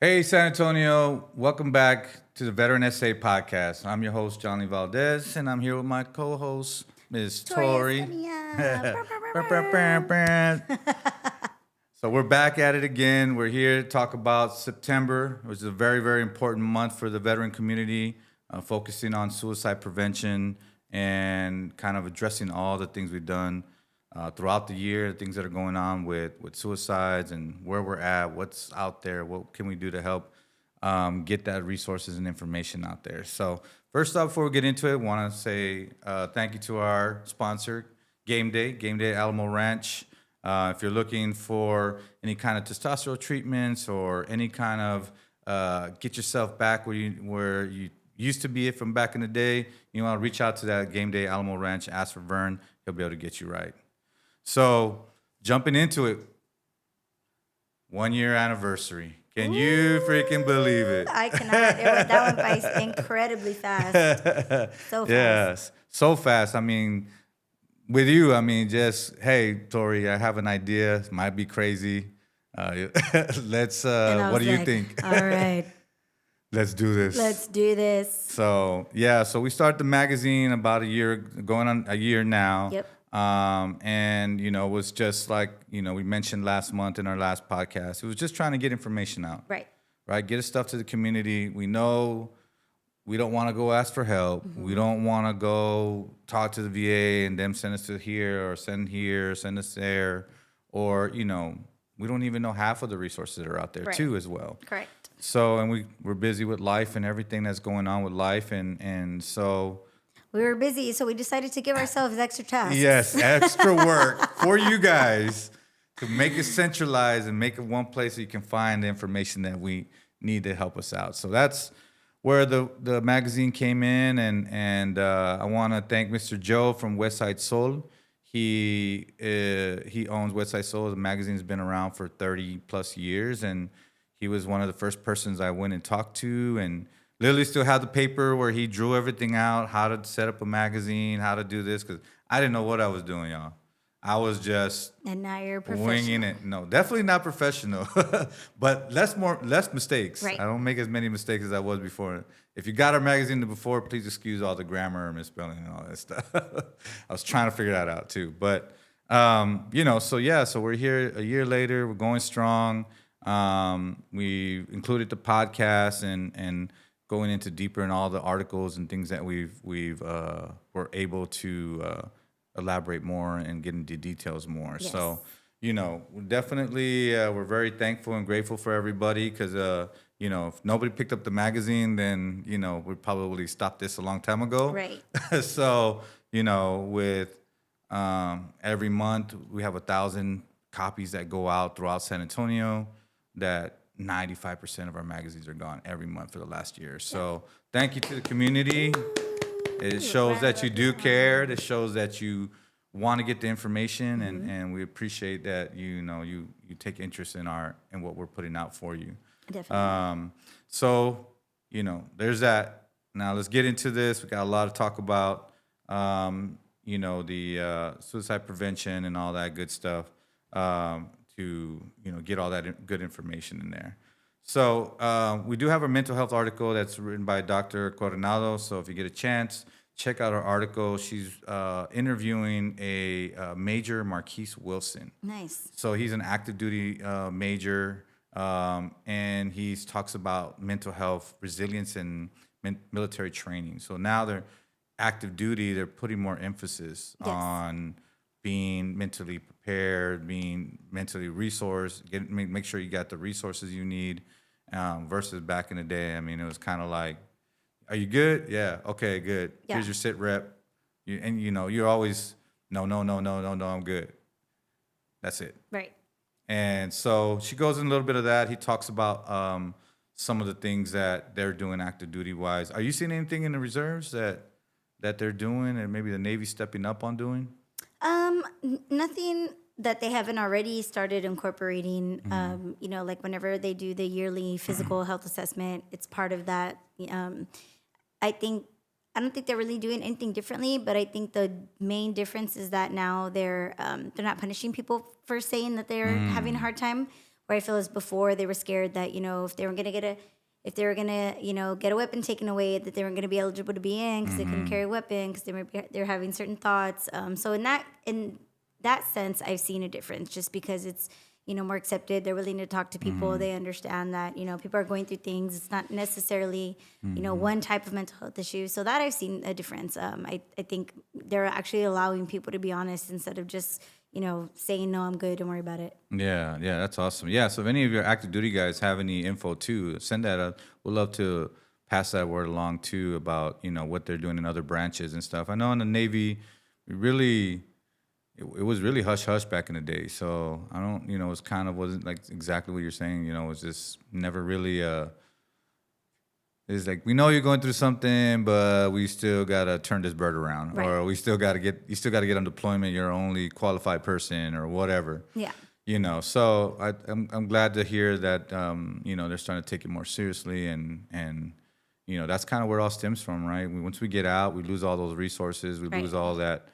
Hey, San Antonio. Welcome back to the Veteran SA podcast. I'm your host, Johnny Valdez, and I'm here with my co host, Ms. Tori. So we're back at it again. We're here to talk about September, which is a very, very important month for the veteran community, focusing on suicide prevention and kind of addressing all the things we've done throughout the year, the things that are going on with suicides and where we're at, what's out there, what can we do to help get that resources and information out there. So first off, before we get into it, I want to say thank you to our sponsor, Game Day Alamo Ranch. If you're looking for any kind of testosterone treatments or any kind of get yourself back where you used to be from back in the day, you want to reach out to that Game Day Alamo Ranch, ask for Vern. He'll be able to get you right. So jumping into it, 1 year anniversary. Can you freaking believe it? I cannot. That went by incredibly fast. So fast. Yes, so fast. I mean, with you, I mean, just, hey, Tori, I have an idea. It might be crazy. Let's, what do you think? All right. Let's do this. Let's do this. So, yeah, so we started the magazine about a year, going on a year now. Yep. And, it was just like, we mentioned last month in our last podcast, it was just trying to get information out. Right? Get us stuff to the community. We know we don't want to go ask for help. Mm-hmm. We don't want to go talk to the VA and them send us to here, send us there. Or, we don't even know half of the resources that are out there too as well. Correct. So, and we're busy with life and everything that's going on with life. And so... we were busy, so we decided to give ourselves extra tasks. Yes, extra work for you guys to make it centralized and make it one place so you can find the information that we need to help us out. So that's where the magazine came in, and I want to thank Mr. Joe from Westside Soul. He owns Westside Soul. The magazine's been around for 30 plus years, and he was one of the first persons I went and talked to, and literally still have the paper where he drew everything out, how to set up a magazine, how to do this, because I didn't know what I was doing, y'all. I was just and now you're professional. Winging it. No, definitely not professional, but less mistakes. Right. I don't make as many mistakes as I was before. If you got our magazine before, please excuse all the grammar and misspelling and all that stuff. I was trying to figure that out too. But, so we're here a year later. We're going strong. We included the podcast and going into deeper in all the articles and things that we've were able to elaborate more and get into details more. Yes. So, definitely we're very thankful and grateful for everybody because, if nobody picked up the magazine, then, we'd probably stop this a long time ago. Right. So, with every month we have 1,000 copies that go out throughout San Antonio that 95% of our magazines are gone every month for the last year. So thank you to the community. It shows that you do care. It shows that you want to get the information, and we appreciate that you take interest in what we're putting out for you. Definitely. So there's that. Now let's get into this. We got a lot to talk about. The suicide prevention and all that good stuff. To get all that good information in there. So we do have a mental health article that's written by Dr. Coronado. So if you get a chance, check out our article. She's interviewing a Major Marquise Wilson. Nice. So he's an active duty major, and he talks about mental health, resilience, and military training. So now they're active duty. They're putting more emphasis on being mentally prepared, being mentally resourced, make sure you got the resources you need, versus back in the day. I mean, it was kind of like, are you good? Yeah. Okay, good. Yeah. Here's your sit rep. You're always, no, I'm good. That's it. Right. And so she goes in a little bit of that. He talks about some of the things that they're doing active duty wise. Are you seeing anything in the reserves that they're doing and maybe the Navy's stepping up on doing? Nothing that they haven't already started incorporating. Like whenever they do the yearly physical health assessment, it's part of that. I don't think they're really doing anything differently, but I think the main difference is that now they're not punishing people for saying that they're having a hard time. where I feel is before they were scared that, if they were going to get a weapon taken away, that they weren't going to be eligible to be in because they couldn't carry a weapon because they're having certain thoughts. So in that sense, I've seen a difference just because it's, more accepted. They're willing to talk to people. They understand that, people are going through things. It's not necessarily, one type of mental health issue. So that I've seen a difference. I think they're actually allowing people to be honest instead of just, saying, no, I'm good. Don't worry about it. Yeah, that's awesome. Yeah, so if any of your active duty guys have any info too, send that up. We'd love to pass that word along too about, what they're doing in other branches and stuff. I know in the Navy, it was really hush hush back in the day. So I don't, it was wasn't like exactly what you're saying. It was just never really it's like we know you're going through something, but we still gotta turn this bird around, Right. or you still gotta get on deployment. You're only qualified person, or whatever. Yeah. So I'm glad to hear that they're starting to take it more seriously, and that's kind of where it all stems from, right? Once we get out, we lose all those resources, we Right. lose all that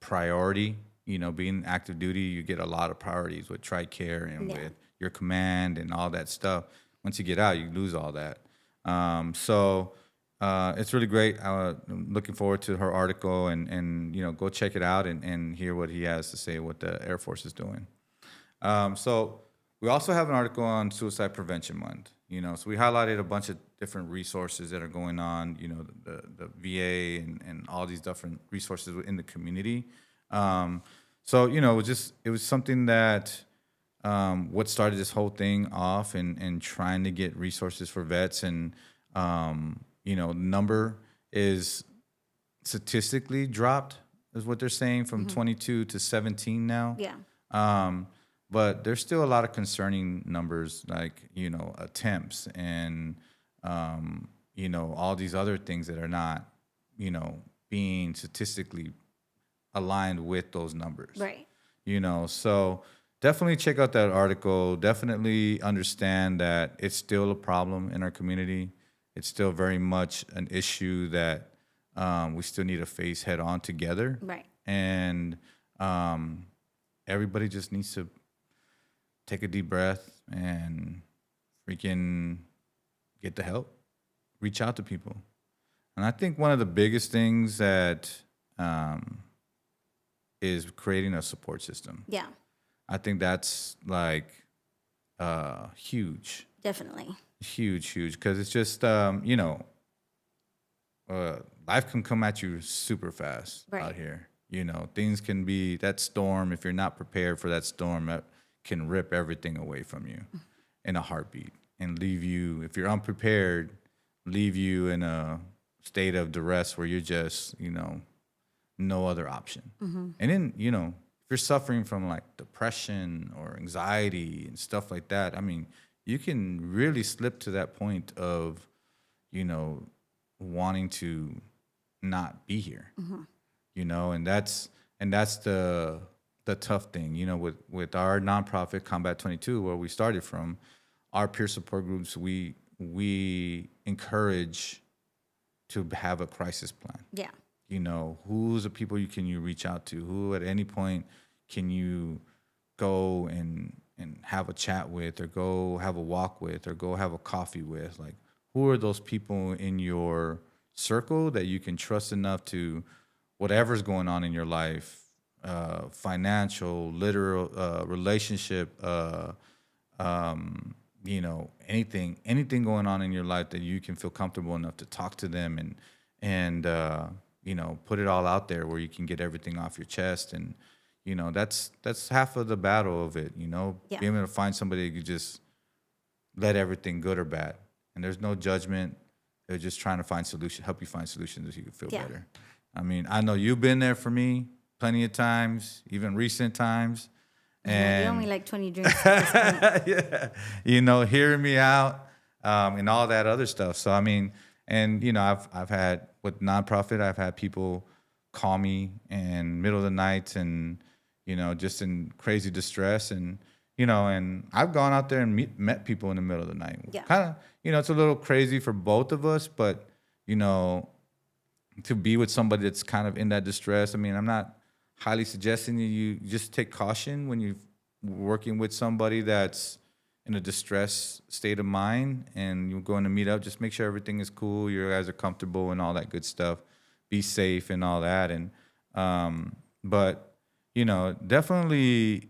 priority. Being active duty, you get a lot of priorities with TRICARE and Yeah. with your command and all that stuff. Once you get out, you lose all that. So it's really great. I'm looking forward to her article and go check it out and hear what he has to say, what the Air Force is doing. So we also have an article on Suicide Prevention Month. So we highlighted a bunch of different resources that are going on. The VA and all these different resources in the community. So it was something that what started this whole thing off and trying to get resources for vets and number is statistically dropped is what they're saying from 22 to 17 now. Yeah. But there's still a lot of concerning numbers like, attempts and, all these other things that are not, being statistically aligned with those numbers. Right. So definitely check out that article. Definitely understand that it's still a problem in our community. It's still very much an issue that we still need to face head on together. Right. And everybody just needs to take a deep breath and freaking get the help. Reach out to people. And I think one of the biggest things that is creating a support system. Yeah. I think that's like huge. Definitely. Huge, because it's just, life can come at you super fast Right. out here. Things can be, that storm, if you're not prepared for that storm, that can rip everything away from you in a heartbeat and leave you, if you're unprepared, leave you in a state of duress where you're just, no other option. And then, if you're suffering from like depression or anxiety and stuff like that, I mean, you can really slip to that point of, wanting to not be here, and that's the tough thing, with our nonprofit Combat 22, where we started from, our peer support groups, we encourage to have a crisis plan. Yeah. Who's the people you reach out to? Who at any point can you go and have a chat with, or go have a walk with, or go have a coffee with? Like, who are those people in your circle that you can trust enough to, whatever's going on in your life, financial, literal, relationship, anything going on in your life that you can feel comfortable enough to talk to them and put it all out there where you can get everything off your chest. And, that's half of the battle of it, Yeah. being able to find somebody that you just let everything good or bad. And there's no judgment. They're just trying to help you find solutions so you can feel Yeah. better. I mean, I know you've been there for me plenty of times, even recent times. And You only like 20 drinks at this point. yeah, hearing me out, and all that other stuff. So I mean, and I've had with nonprofit, I've had people call me in middle of the night and just in crazy distress, and and I've gone out there and met people in the middle of the night. Yeah. Kind of, it's a little crazy for both of us, but to be with somebody that's kind of in that distress. I mean, I'm not highly suggesting you just take caution when you working with somebody that's in a distressed state of mind and you're going to meet up, just make sure everything is cool, you guys are comfortable and all that good stuff. Be safe and all that. And but definitely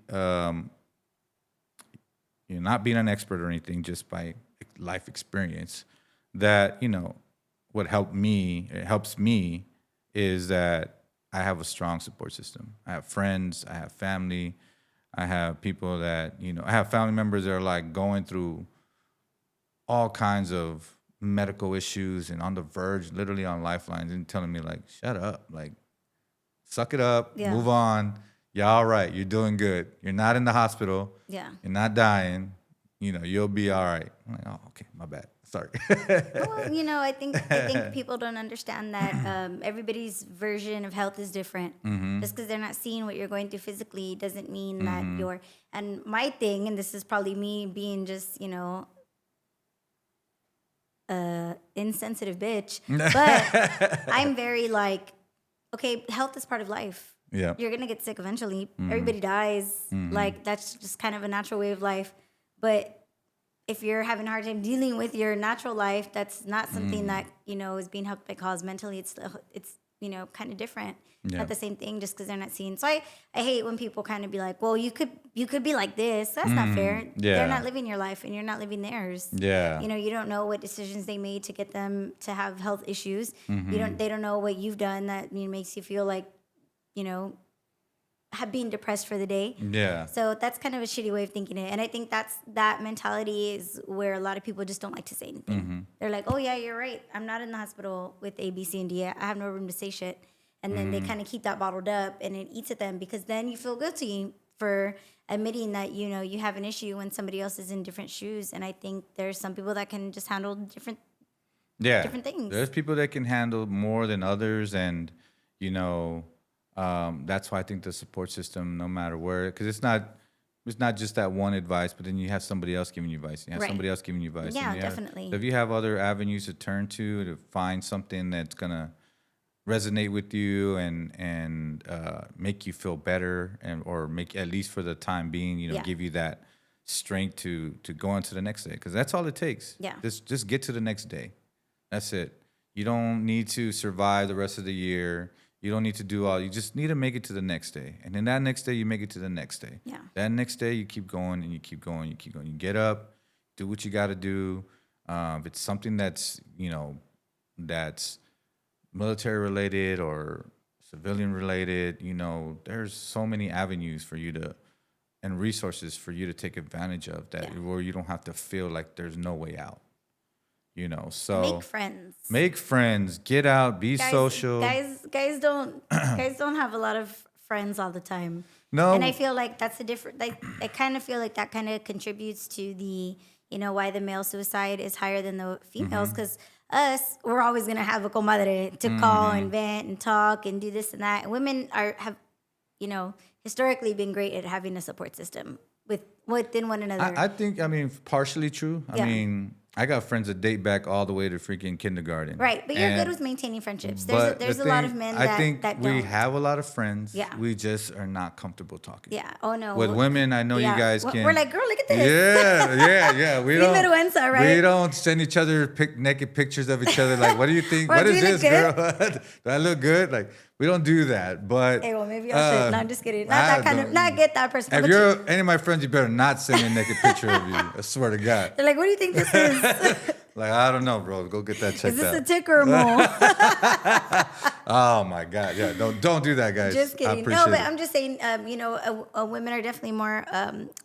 not being an expert or anything, just by life experience, that what helps me is that I have a strong support system. I have friends, I have family, I have people that, I have family members that are like going through all kinds of medical issues and on the verge, literally on lifelines, and telling me like, shut up, like, suck it up, Yeah. move on. You're all right. You're doing good. You're not in the hospital. Yeah. You're not dying. You'll be all right. I'm like, oh, okay, my bad. Sorry. Well, I think people don't understand that everybody's version of health is different. Just because they're not seeing what you're going through physically doesn't mean that you're. And my thing, and this is probably me being just insensitive bitch, but I'm very like, okay, health is part of life. Yeah. You're gonna get sick eventually. Everybody dies. Like that's just kind of a natural way of life. But if you're having a hard time dealing with your natural life, that's not something that is being helped by cause mentally. It's kind of different. Yeah. Not the same thing just because they're not seeing. So I hate when people kind of be like, well, you could be like this. That's not fair. Yeah. They're not living your life and you're not living theirs. Yeah. You don't know what decisions they made to get them to have health issues. They don't know what you've done that makes you feel like being depressed for the day. Yeah. So that's kind of a shitty way of thinking it. And I think that mentality is where a lot of people just don't like to say anything. They're like, oh yeah, you're right. I'm not in the hospital with A, B, C, and D. I have no room to say shit. And then they kind of keep that bottled up and it eats at them because then you feel guilty for admitting that, you have an issue when somebody else is in different shoes. And I think there's some people that can just handle different things. There's people that can handle more than others. And, that's why I think the support system, no matter where, because it's not just that one advice, but then you have somebody else giving you advice. You have somebody else giving you advice. Yeah, definitely. So if you have other avenues to turn to find something that's going to resonate with you and make you feel better or make, at least for the time being, give you that strength to go on to the next day. Because that's all it takes. Yeah. Just get to the next day. That's it. You don't need to survive the rest of the year. You don't need to do you just need to make it to the next day. And then that next day, you make it to the next day. Yeah. That next day, you keep going and you keep going, you keep going. You get up, do what you got to do. If it's something that's, that's military related or civilian related, there's so many avenues for you and resources for you to take advantage of where you don't have to feel like there's no way out. So make friends, get out, be social. Guys don't have a lot of friends all the time. No. And I feel like that's a different, I kind of feel like that kind of contributes to the, why the male suicide is higher than the females. Because we're always going to have a comadre to call and vent and talk and do this and that. And women have historically been great at having a support system within one another. I think, partially true. Yeah. I got friends that date back all the way to freaking kindergarten. Right, but you're good with maintaining friendships. There's a lot of men that think that we don't. have a lot of friends. Yeah. We just are not comfortable talking. Yeah. Oh no. With women, I know you guys can. We're like, girl, look at this. Yeah. We don't. Vergüenza, right? We don't send each other naked pictures of each other. Like, what do you think? Well, what is this, good? girl? Do I look good? Like, we don't do that. But Hey, well, maybe I should. No, I'm just kidding. Not that kind of. Not get that person. If you're any of my friends, you better not send me a naked picture of you. I swear to God. They're like, what do you think this is? Like, I don't know, bro. Go get that checked out. Is this a tick or a mole? Oh my God! Yeah, don't do that, guys. Just kidding. No, but I'm just saying, women are definitely more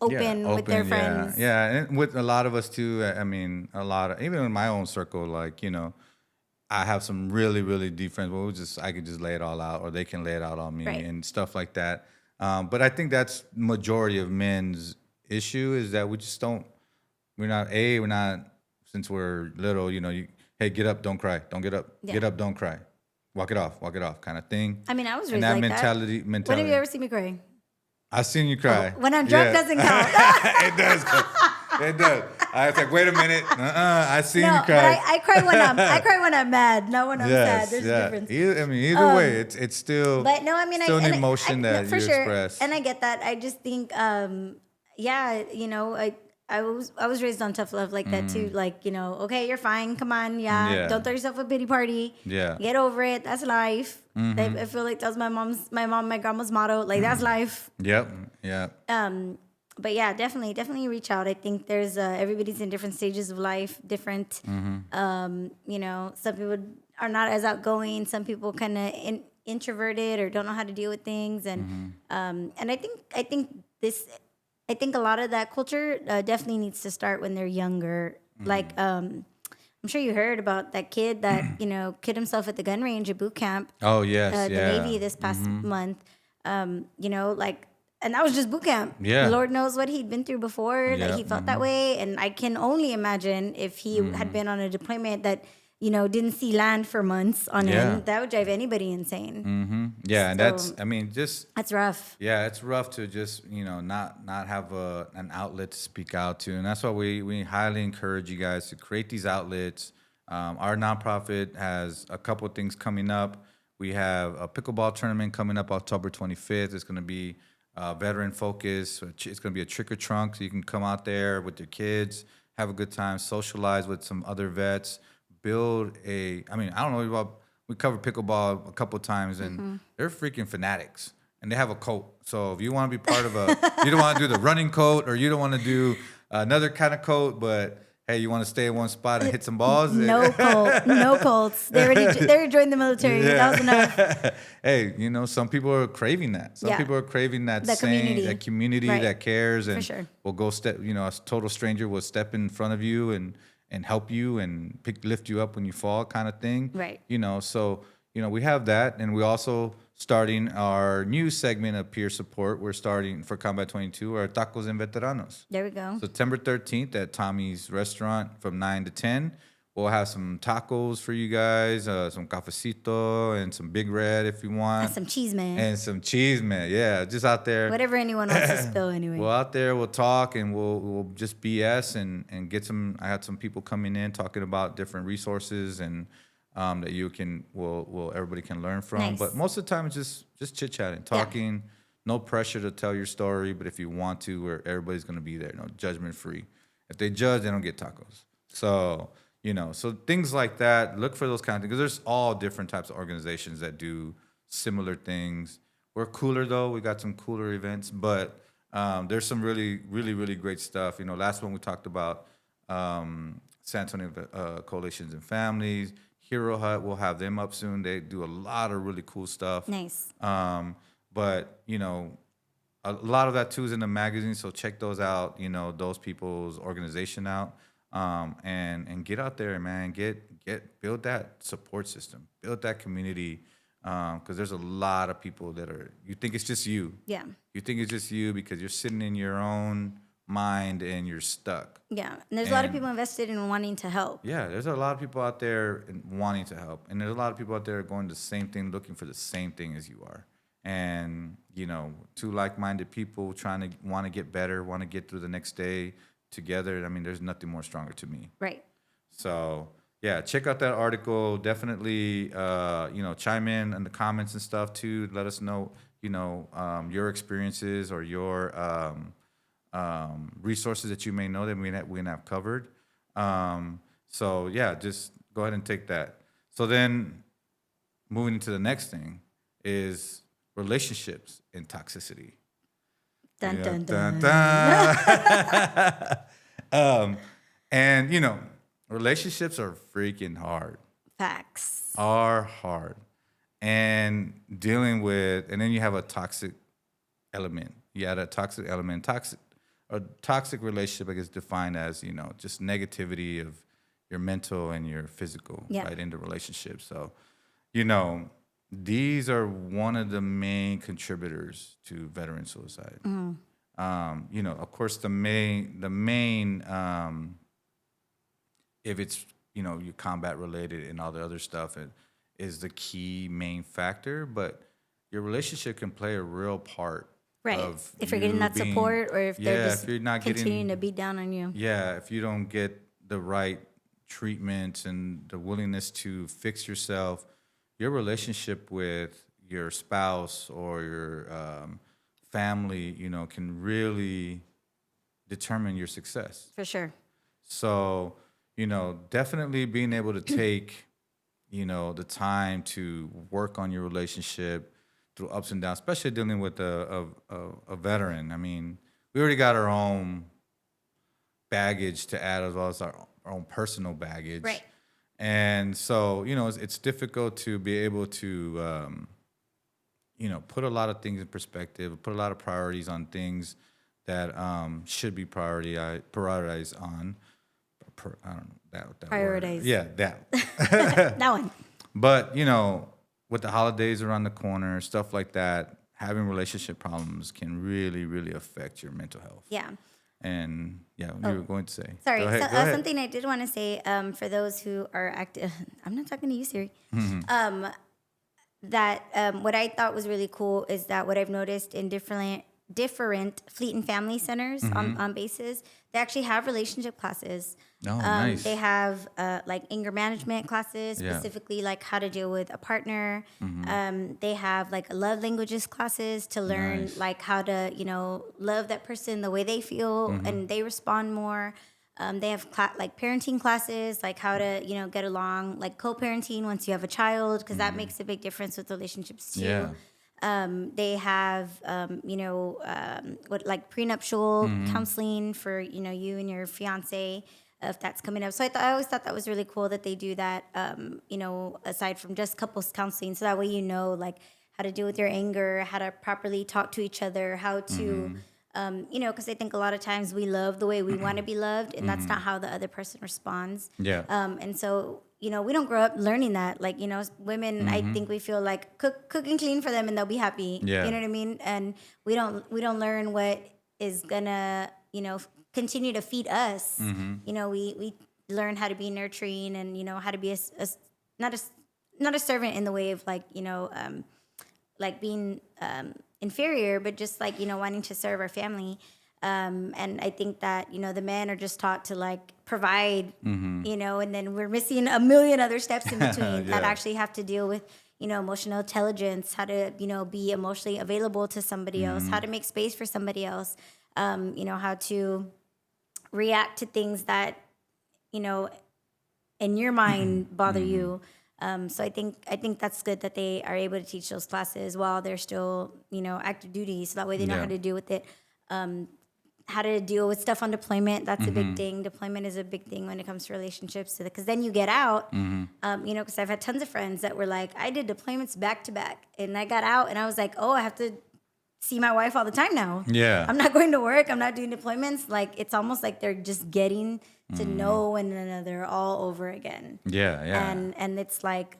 open with their friends. Yeah, and with a lot of us too. Even in my own circle, like I have some really, really deep friends. Well, I could just lay it all out, or they can lay it out on me and stuff like that. But I think that's majority of men's issue is that we just don't. We're not. Since we're little, hey, get up, don't cry, don't get up, get up, don't cry, walk it off, kind of thing. I was raised and that like mentality. When have you ever seen me cry? I've seen you cry. When I'm drunk doesn't count. It does. It does. I was like, wait a minute. I seen you cry. But I cry when I'm mad, not when I'm sad. There's a difference. Either way, it's still. But no, still an emotion that for you sure, express. and I get that. I just think, yeah, I was raised on tough love like that too. Like, okay, you're fine. Come on, yeah. Yeah. Don't throw yourself a pity party. Yeah. Get over it. That's life. I feel like that was my grandma's motto. Like, that's life. Yep. Yeah. But yeah, definitely reach out. I think there's everybody's in different stages of life, different. Some people are not as outgoing. Some people kind of introverted or don't know how to deal with things, and I think a lot of that culture definitely needs to start when they're younger. Like, I'm sure you heard about that kid that killed himself at the gun range at boot camp, Oh yes. the Yeah. Navy this past month. Like, and that was just boot camp. Yeah. Lord knows what he'd been through before that Yeah. he felt that way, and I can only imagine if he had been on a deployment that didn't see land for months on Yeah. end. That would drive anybody insane. Yeah. And So- I mean, just That's rough. yeah, it's rough to just not have an outlet to speak out to, and that's why we highly encourage you guys to create these outlets. Our nonprofit has a couple of things coming up. We have a pickleball tournament coming up October 25th. It's going to be veteran focus. It's going to be a trick or trunk, so you can come out there with your kids, have a good time, socialize with some other vets, build a. I mean, I don't know about. We covered pickleball a couple of times, and they're freaking fanatics. And they have a coat. So if you want to be part of you don't want to do the running coat, or you don't want to do another kind of coat, but hey, you want to stay in one spot and hit some balls? No Colts. They already joined the military. That was enough. Hey, some people are craving that. Some Yeah. people are craving that That same community. that community Right. that cares and sure. will go step. A total stranger will step in front of you and help you and lift you up when you fall, kind of thing. Right. So we have that, and we also starting our new segment of peer support. We're starting for Combat 22, our Tacos en Veteranos. There we go. September 13th at Tommy's Restaurant from 9 to 10. We'll have some tacos for you guys, some cafecito, and some Big Red if you want. That's some cheese, man. And some cheese, man. Yeah, just out there. Whatever anyone wants to spill, anyway. Well, out there, we'll talk and we'll just BS and get some. I had some people coming in talking about different resources and that everybody can learn from. Nice. But most of the time, it's just chit chatting, talking. No pressure to tell your story, but if you want to, where everybody's going to be there, no judgment free. If they judge, they don't get tacos. So so things like that. Look for those kind of things because there's all different types of organizations that do similar things. We're cooler though. We got some cooler events, but there's some really, really, really great stuff. Last one we talked about San Antonio Coalitions and Families. Hero Hut, we'll have them up soon. They do a lot of really cool stuff. Nice. But a lot of that too is in the magazine, so check those out. Those people's organization out, and get out there, man. Build that support system, build that community, because there's a lot of people that you think it's just you. Yeah. You think it's just you because you're sitting in your own mind and you're stuck. Yeah. And there's a lot of people invested in wanting to help. Yeah, there's a lot of people out there wanting to help. And there's a lot of people out there going the same thing, looking for the same thing as you are. And, two like-minded people want to get better, want to get through the next day together. I mean, there's nothing more stronger to me. Right. So, yeah, check out that article. Definitely, chime in the comments and stuff, too. Let us know, your experiences or your resources that you may know that we didn't have covered. So yeah, just go ahead and take that. So then moving into the next thing is relationships and toxicity. Dun, Yeah, dun, dun. And relationships are freaking hard. Facts. Are hard. And dealing with, and then you have a toxic element. You add a toxic element. A toxic relationship, I guess, defined as, just negativity of your mental and your physical, right, into relationships. So, these are one of the main contributors to veteran suicide. Of course, the main, if it's, your combat related and all the other stuff, is the key main factor, but your relationship can play a real part. Right. If you're getting that support or if they're just if you're not continuing to beat down on you. Yeah, if you don't get the right treatment and the willingness to fix yourself, your relationship with your spouse or your family, can really determine your success. For sure. So, definitely being able to take, the time to work on your relationship through ups and downs, especially dealing with a veteran. I mean, we already got our own baggage to add as well as our own personal baggage. Right. And so, it's difficult to be able to, put a lot of things in perspective, put a lot of priorities on things that should be prioritized on. I don't know that word. Prioritize. Yeah, that. That one. But, with the holidays around the corner, stuff like that, having relationship problems can really, really affect your mental health. Yeah. And you were going to say. Sorry. Go ahead. Something I did want to say for those who are active, I'm not talking to you, Siri. That what I thought was really cool is that what I've noticed in different fleet and family centers on bases, they actually have relationship classes. Oh, nice. They have like anger management classes, Yeah. specifically like how to deal with a partner. They have like love languages classes to learn Nice. like how to, love that person the way they feel and they respond more. They have like parenting classes, like how to, get along, like co-parenting once you have a child, because that makes a big difference with relationships too. Yeah. They have, what like prenuptial counseling for you and your fiance if that's coming up. So I always thought that was really cool that they do that. Aside from just couples counseling, so that way like how to deal with your anger, how to properly talk to each other, how to. Because I think a lot of times we love the way we want to be loved, and that's not how the other person responds. Yeah. And so, we don't grow up learning that. Like, women, I think we feel like cook and clean for them and they'll be happy. Yeah. You know what I mean? And we don't learn what is gonna, continue to feed us. We learn how to be nurturing and, how to be not a servant in the way of like, like being inferior, but just like, wanting to serve our family. And I think that, the men are just taught to like provide, and then we're missing a million other steps in between that actually have to deal with, emotional intelligence, how to, be emotionally available to somebody else, how to make space for somebody else, how to react to things that, in your mind bother you. So I think that's good that they are able to teach those classes while they're still, active duty. So that way they know how to deal with it. How to deal with stuff on deployment. That's a big thing. Deployment is a big thing when it comes to relationships. Because then you get out, because I've had tons of friends that were like, I did deployments back to back. And I got out and I was like, oh, I have to see my wife all the time now. Yeah. I'm not going to work. I'm not doing deployments. Like, it's almost like they're just getting to know one another all over again. Yeah, yeah. And it's like,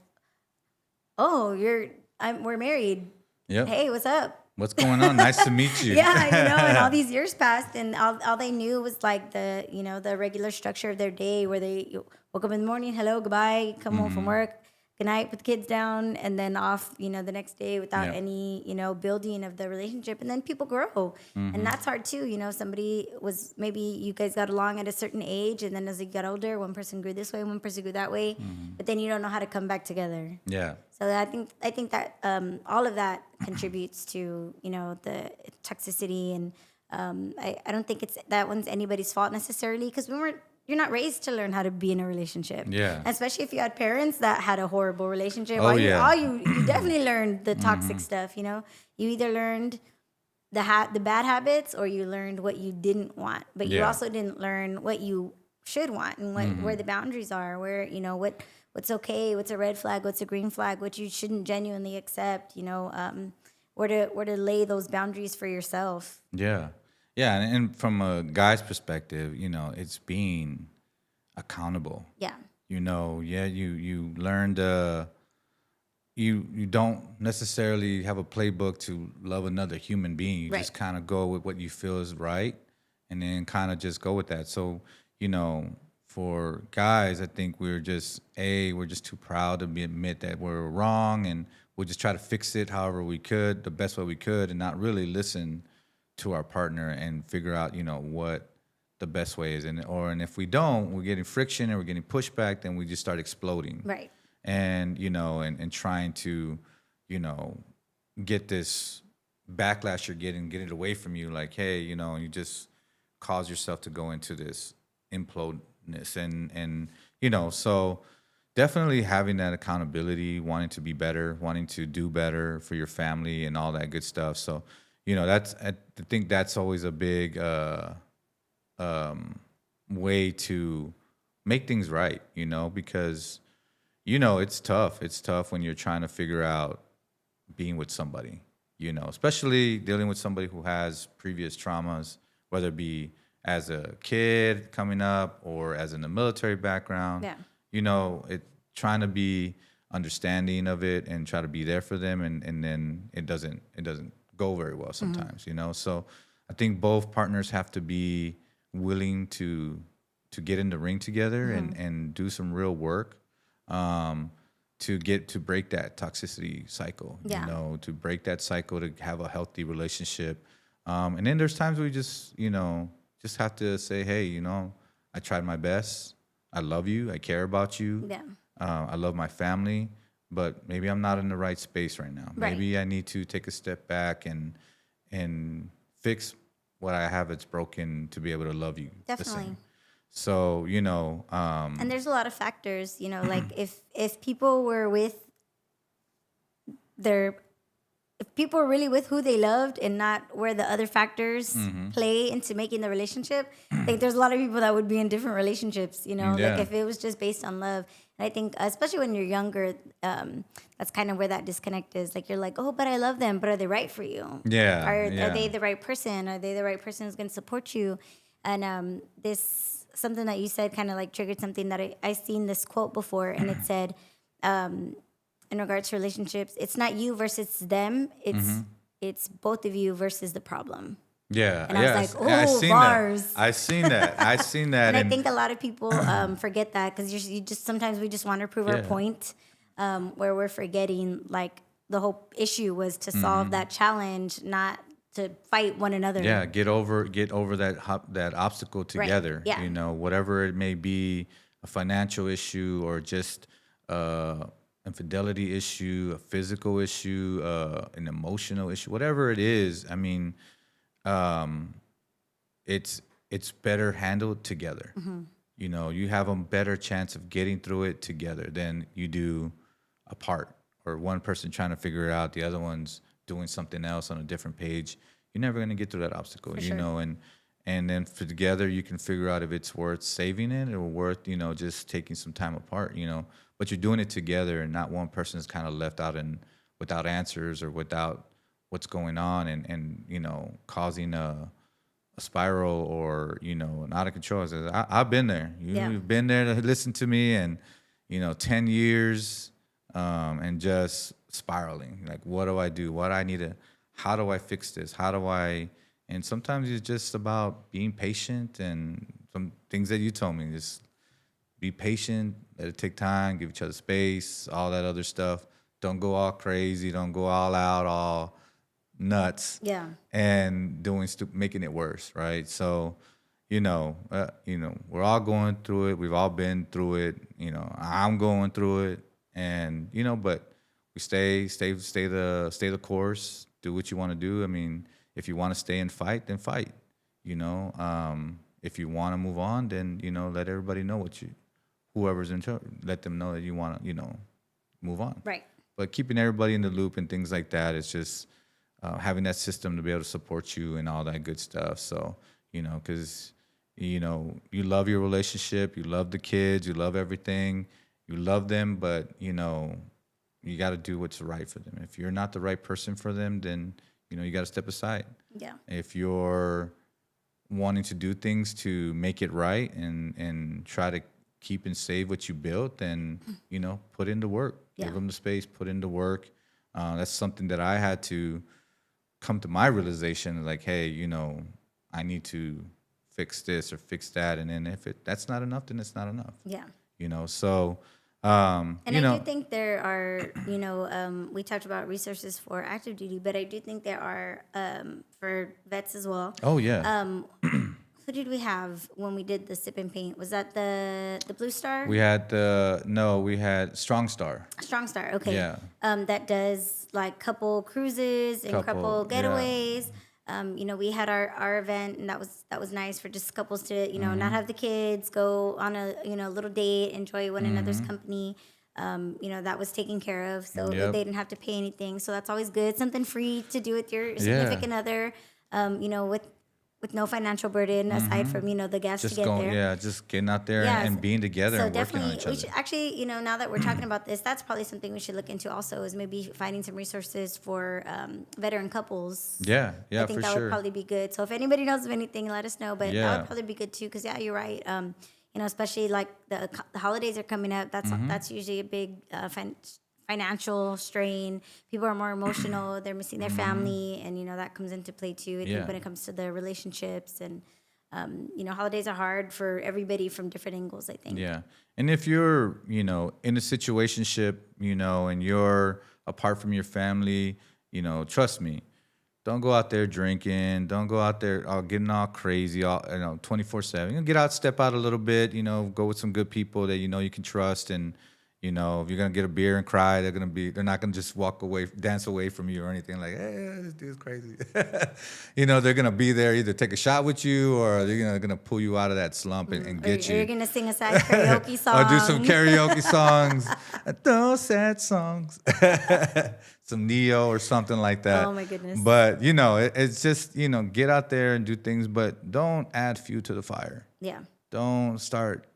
oh, we're married. Yep. Hey, what's up? What's going on? Nice to meet you. Yeah, and all these years passed, and all they knew was like the regular structure of their day, where they woke up in the morning, hello, goodbye, come home from work, good night, put the kids down, and then off, the next day without any, building of the relationship. And then people grow. And that's hard too. Somebody was, maybe you guys got along at a certain age, and then as you got older, one person grew this way, one person grew that way, but then you don't know how to come back together. Yeah. So I think that all of that contributes to, the toxicity. And I don't think that one's anybody's fault necessarily, because you're not raised to learn how to be in a relationship. Yeah. Especially if you had parents that had a horrible relationship. Oh, You definitely learned the toxic stuff, You either learned the bad habits, or you learned what you didn't want. But you also didn't learn what you should want, and where the boundaries are, where, what's okay, what's a red flag, what's a green flag, what you shouldn't genuinely accept, where to lay those boundaries for yourself. Yeah. Yeah, and from a guy's perspective, it's being accountable. Yeah. You learned you don't necessarily have a playbook to love another human being. You just kind of go with what you feel is right, and then kind of just go with that. So, for guys, I think we're just too proud to admit that we're wrong, and we'll just try to fix it however we could, the best way we could, and not really listen to our partner and figure out, what the best way is. And if we don't, we're getting friction and we're getting pushback, then we just start exploding. Right. And, and trying to, get this backlash you're getting, get it away from you. Like, hey, you just cause yourself to go into this implodness and so definitely having that accountability, wanting to be better, wanting to do better for your family and all that good stuff. So that's I think that's always a big way to make things right, because it's tough. It's tough when you're trying to figure out being with somebody, especially dealing with somebody who has previous traumas, whether it be as a kid coming up or as in a military background. Yeah. It trying to be understanding of it and try to be there for them, and then it doesn't go very well sometimes, So I think both partners have to be willing to get in the ring together and do some real work to break that toxicity cycle, Yeah. to break that cycle, to have a healthy relationship. And then there's times we just have to say, hey, I tried my best. I love you. I care about you. Yeah. I love my family, but maybe I'm not in the right space right now. Right. Maybe I need to take a step back and fix what I have that's broken to be able to love you the Definitely. same. So, And there's a lot of factors, like if people were with their if people were really with who they loved and not where the other factors play into making the relationship, I think there's a lot of people that would be in different relationships, Yeah. like if it was just based on love. And I think, especially when you're younger, that's kind of where that disconnect is. Like, you're like, oh, but I love them, but are they right for you? Yeah, Are yeah. they the right person? Are they the right person who's going to support you? And something that you said kind of like triggered something that I seen this quote before, and it said, in regards to relationships, it's not you versus them. It's both of you versus the problem. Yeah, And I was like, I "Ooh, seen bars." that. I seen that. I seen that. And I think a lot of people forget that because you just sometimes we just want to prove our Yeah. point, where we're forgetting like the whole issue was to solve that challenge, not to fight one another. Yeah, get over that obstacle together. yeah. Whatever it may be, a financial issue or just infidelity issue, a physical issue, an emotional issue, whatever it is. I mean, it's better handled together. You have a better chance of getting through it together than you do apart, or one person trying to figure it out, the other one's doing something else on a different page. You're never going to get through that obstacle, For sure. and then for together you can figure out if it's worth saving it or worth, just taking some time apart, but you're doing it together, and not one person is kind of left out and without answers or without what's going on, and causing a spiral or an out of control. I've been there. Yeah. You've been there to listen to me, and 10 years and just spiraling. Like, what do I do? What I need to? How do I fix this? How do I? And sometimes it's just about being patient, and some things that you told me. Just be patient. Let it take time. Give each other space. All that other stuff. Don't go all crazy. Don't go all out. All nuts. Yeah. And making it worse, right? So, we're all going through it. We've all been through it. I'm going through it, and but we stay the course. Do what you want to do. I mean, if you want to stay and fight, then fight. If you want to move on, then let everybody know whoever's in charge, let them know that you want to move on. Right. But keeping everybody in the loop and things like that, it's just having that system to be able to support you and all that good stuff. So, because, you love your relationship, you love the kids, you love everything, you love them, but, you got to do what's right for them. If you're not the right person for them, then, you got to step aside. Yeah. If you're wanting to do things to make it right and try to keep and save what you built, then, put in the work. Yeah. Give them the space, put in the work. That's something that I had to come to my realization, like, hey, I need to fix this or fix that. And then if that's not enough, then it's not enough. Yeah. So, And I do think there are, we talked about resources for active duty, but I do think there are for vets as well. Oh, yeah. Who did we have when we did the sip and paint? Was that the Blue Star? We had we had Strong Star. Strong Star, okay. Yeah. That does like couple cruises and couple yeah. getaways. We had our event, and that was nice for just couples to, not have the kids, go on a, little date, enjoy one another's company. That was taken care of, so they Yep. didn't have to pay anything. So that's always good. Something free to do with your Yeah. significant other, with no financial burden aside from, the gas to Just get going, there. yeah, just getting out there Yeah. and being together So and working on definitely, each we other. should actually, now that we're talking about this, that's probably something we should look into also, is maybe finding some resources for veteran couples. Yeah, I yeah, think for that would sure. probably be good. So if anybody knows of anything, let us know. But that would Yeah. probably be good too, because yeah, you're right. Especially like the holidays are coming up. That's usually a big financial strain. People are more emotional. They're missing their family, and that comes into play too. I Yeah. think when it comes to the relationships, and holidays are hard for everybody from different angles, I think. Yeah. And if you're, in a situationship, and you're apart from your family, trust me, don't go out there drinking. Don't go out there getting all crazy, 24/7. Get out, step out a little bit, go with some good people that you can trust. And, if you're going to get a beer and cry, they're not going to just walk away, dance away from you or anything like, hey, this dude's crazy. They're going to be there, either take a shot with you or they're going to pull you out of that slump and Or get you're you. gonna sing a sad karaoke song. Or do some karaoke songs, those sad songs, some Neo or something like that. Oh my goodness. But it's just get out there and do things, but don't add fuel to the fire. Yeah. Don't start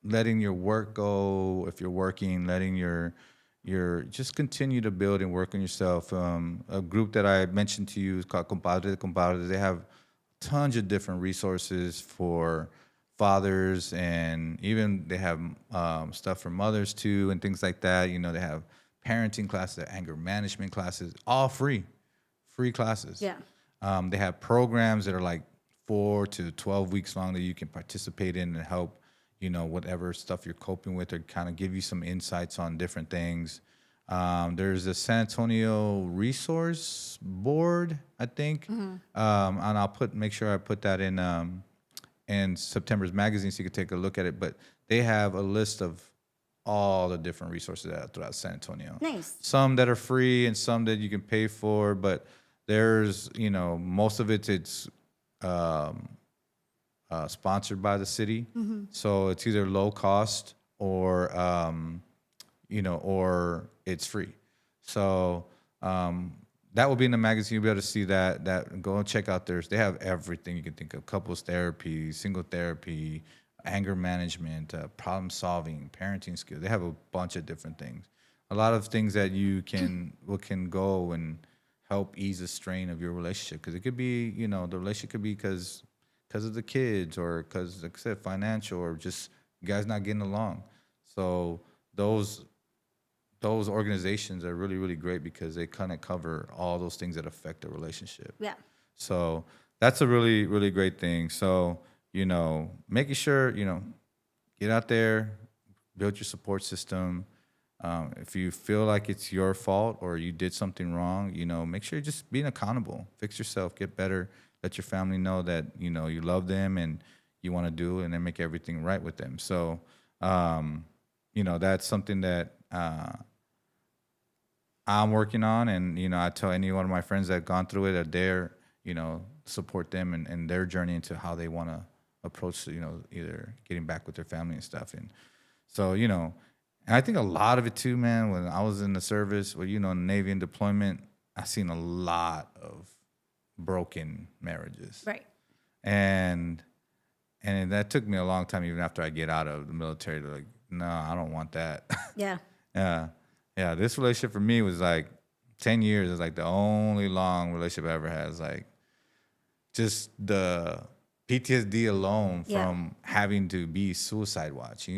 letting your work go if you're working, letting your just continue to build and work on yourself. A group that I mentioned to you is called Compadre de Compadres. They have tons of different resources for fathers, and even they have stuff for mothers too, and things like that. They have parenting classes, anger management classes, all free classes. Yeah. They have programs that are like 4 to 12 weeks long that you can participate in and help, whatever stuff you're coping with, or kind of give you some insights on different things. There's a San Antonio Resource Board, I think, and I'll make sure I put that in September's magazine so you can take a look at it. But they have a list of all the different resources that are throughout San Antonio. Nice. Some that are free and some that you can pay for, but there's most of it's sponsored by the city, so it's either low cost or or it's free. So that will be in the magazine. You'll be able to see that. Go and check out theirs. They have everything you can think of: couples therapy, single therapy, anger management, problem solving, parenting skills. They have a bunch of different things. A lot of things that you can go and help ease the strain of your relationship, because it could be the relationship could be because of the kids, or because, like I said, financial, or just you guys not getting along. So those organizations are really, really great because they kind of cover all those things that affect a relationship. Yeah. So that's a really, really great thing. So, making sure, get out there, build your support system. If you feel like it's your fault or you did something wrong, make sure you're just being accountable. Fix yourself, get better. Let your family know that, you love them and you want to do it, and then make everything right with them. So, that's something that I'm working on. And, I tell any one of my friends that have gone through it that they're, support them and their journey into how they want to approach, either getting back with their family and stuff. And so, and I think a lot of it too, man, when I was in the service, in the Navy and deployment, I seen a lot of broken marriages. Right. And that took me a long time, even after I get out of the military, to like, no, I don't want that. Yeah. Yeah. This relationship for me was like 10 years. Is like the only long relationship I ever had. It's like just the PTSD alone from having to be suicide watch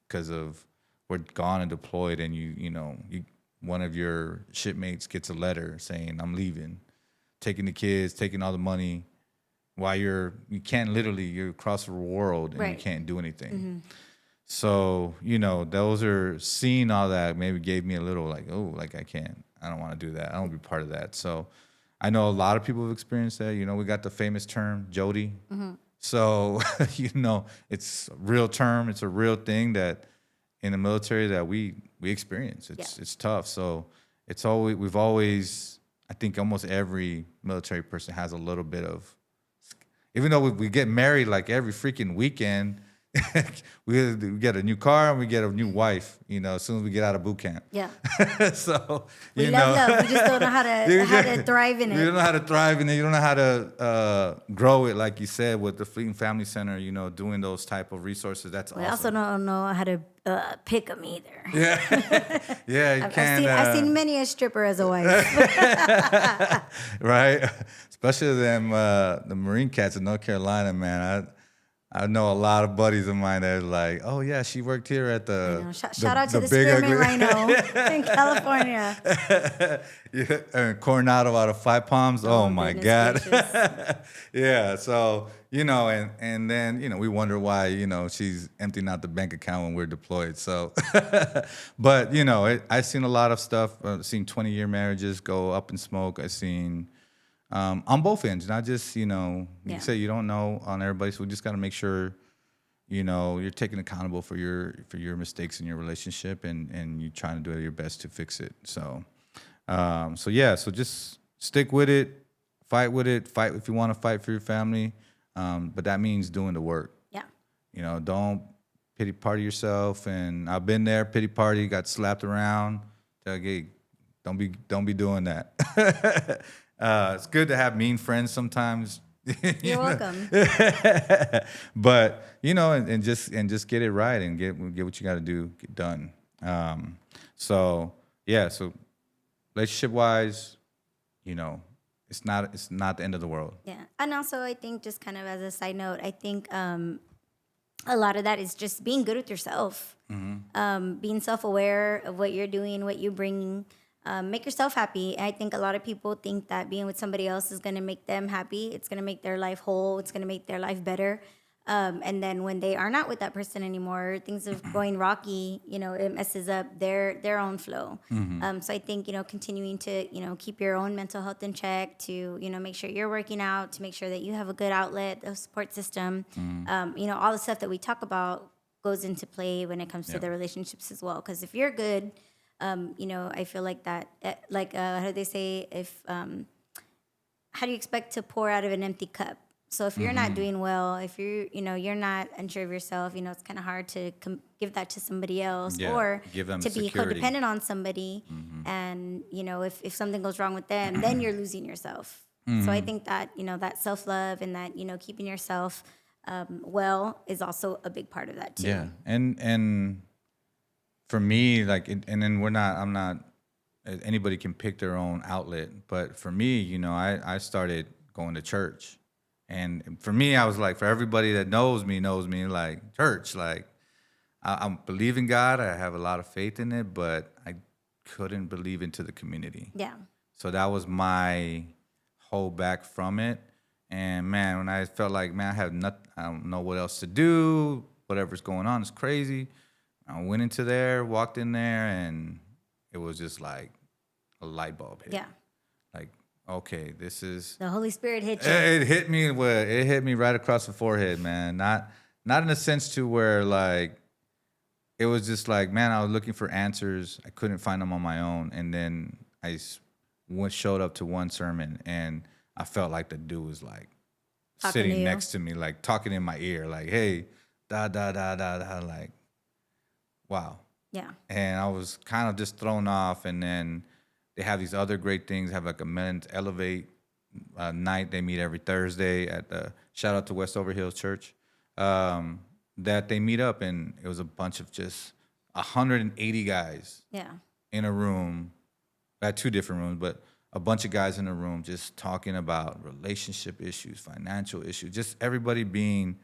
because of we're gone and deployed, and you one of your shipmates gets a letter saying, I'm leaving, taking the kids, taking all the money, while you can't you're across the world and you can't do anything. Mm-hmm. So, those are seeing all that maybe gave me a little like, oh, like I don't want to do that. I don't want to be part of that. So I know a lot of people have experienced that. We got the famous term Jody. Mm-hmm. So, it's a real term. It's a real thing that in the military that we experience. It's tough. So we've always I think almost every military person has a little bit of, even though we get married like every freaking weekend, we get a new car and we get a new wife, as soon as we get out of boot camp. Yeah. So, We love. We just don't know how to thrive in it. You don't know how to thrive in it. You don't know how to grow it, like you said, with the Fleet and Family Center, doing those type of resources. That's awesome. We also don't know how to pick them either. Yeah. Yeah, you can't. I've seen many a stripper as a wife. Right? Especially them, the Marine cats in North Carolina, man. I know a lot of buddies of mine that are like, oh, yeah, she worked here at the... Shout out to the Spearmint Rhino in California. Yeah, and Coronado out of Five Palms. Oh my God. Yeah, so, and then, we wonder why, she's emptying out the bank account when we're deployed. So, but, I've seen a lot of stuff. I've seen 20-year marriages go up in smoke. I've seen... on both ends, not just, you say you don't know on everybody, so we just got to make sure, you're taking accountable for your mistakes in your relationship and you're trying to do your best to fix it. So, so just stick with it, fight if you want to fight for your family, but that means doing the work. Yeah. Don't pity party yourself, and I've been there, pity party, got slapped around. Okay, don't be doing that. It's good to have mean friends sometimes. You're welcome. But and just get it right and get what you got to do, get done. So relationship wise, it's not the end of the world. Yeah, and also I think just kind of as a side note, I think a lot of that is just being good with yourself, being self-aware of what you're doing, what you're bringing. Make yourself happy. I think a lot of people think that being with somebody else is going to make them happy. It's going to make their life whole. It's going to make their life better. And then when they are not with that person anymore, things are going rocky. It messes up their own flow. So I think continuing to keep your own mental health in check, to make sure you're working out, to make sure that you have a good outlet, a support system. All the stuff that we talk about goes into play when it comes to the relationships as well. Because if you're good. I feel like that, how do they say, how do you expect to pour out of an empty cup? So if you're not doing well, if you're not unsure of yourself, it's kind of hard to give that to somebody else, or give them to be security. codependent on somebody. And, if something goes wrong with them, then you're losing yourself. So I think that, that self-love and that, keeping yourself well is also a big part of that too. Yeah. And for me, and then I'm not, anybody can pick their own outlet. But for me, I started going to church. And for me, I was like, for everybody that knows me, like church, I believe in God. I have a lot of faith in it, but I couldn't believe into the community. Yeah. So that was my hold back from it. And man, when I felt like, man, I don't know what else to do. Whatever's going on is crazy. I went into there, walked in there, and it was just like a light bulb hit. Yeah. Like, okay, this is... The Holy Spirit hit you. It hit me. It hit me right across the forehead, man. Not in a sense to where, it was just like, man, I was looking for answers. I couldn't find them on my own. And then I showed up to one sermon, and I felt like the dude was, sitting next to me, talking in my ear, hey, da, da, da, da, da, wow. Yeah. And I was kind of just thrown off. And then they have these other great things, have a men's elevate night. They meet every Thursday at the, shout out to West Hills Church, that they meet up. And it was a bunch of just 180 guys in a room, at two different rooms, but a bunch of guys in a room just talking about relationship issues, financial issues, just everybody being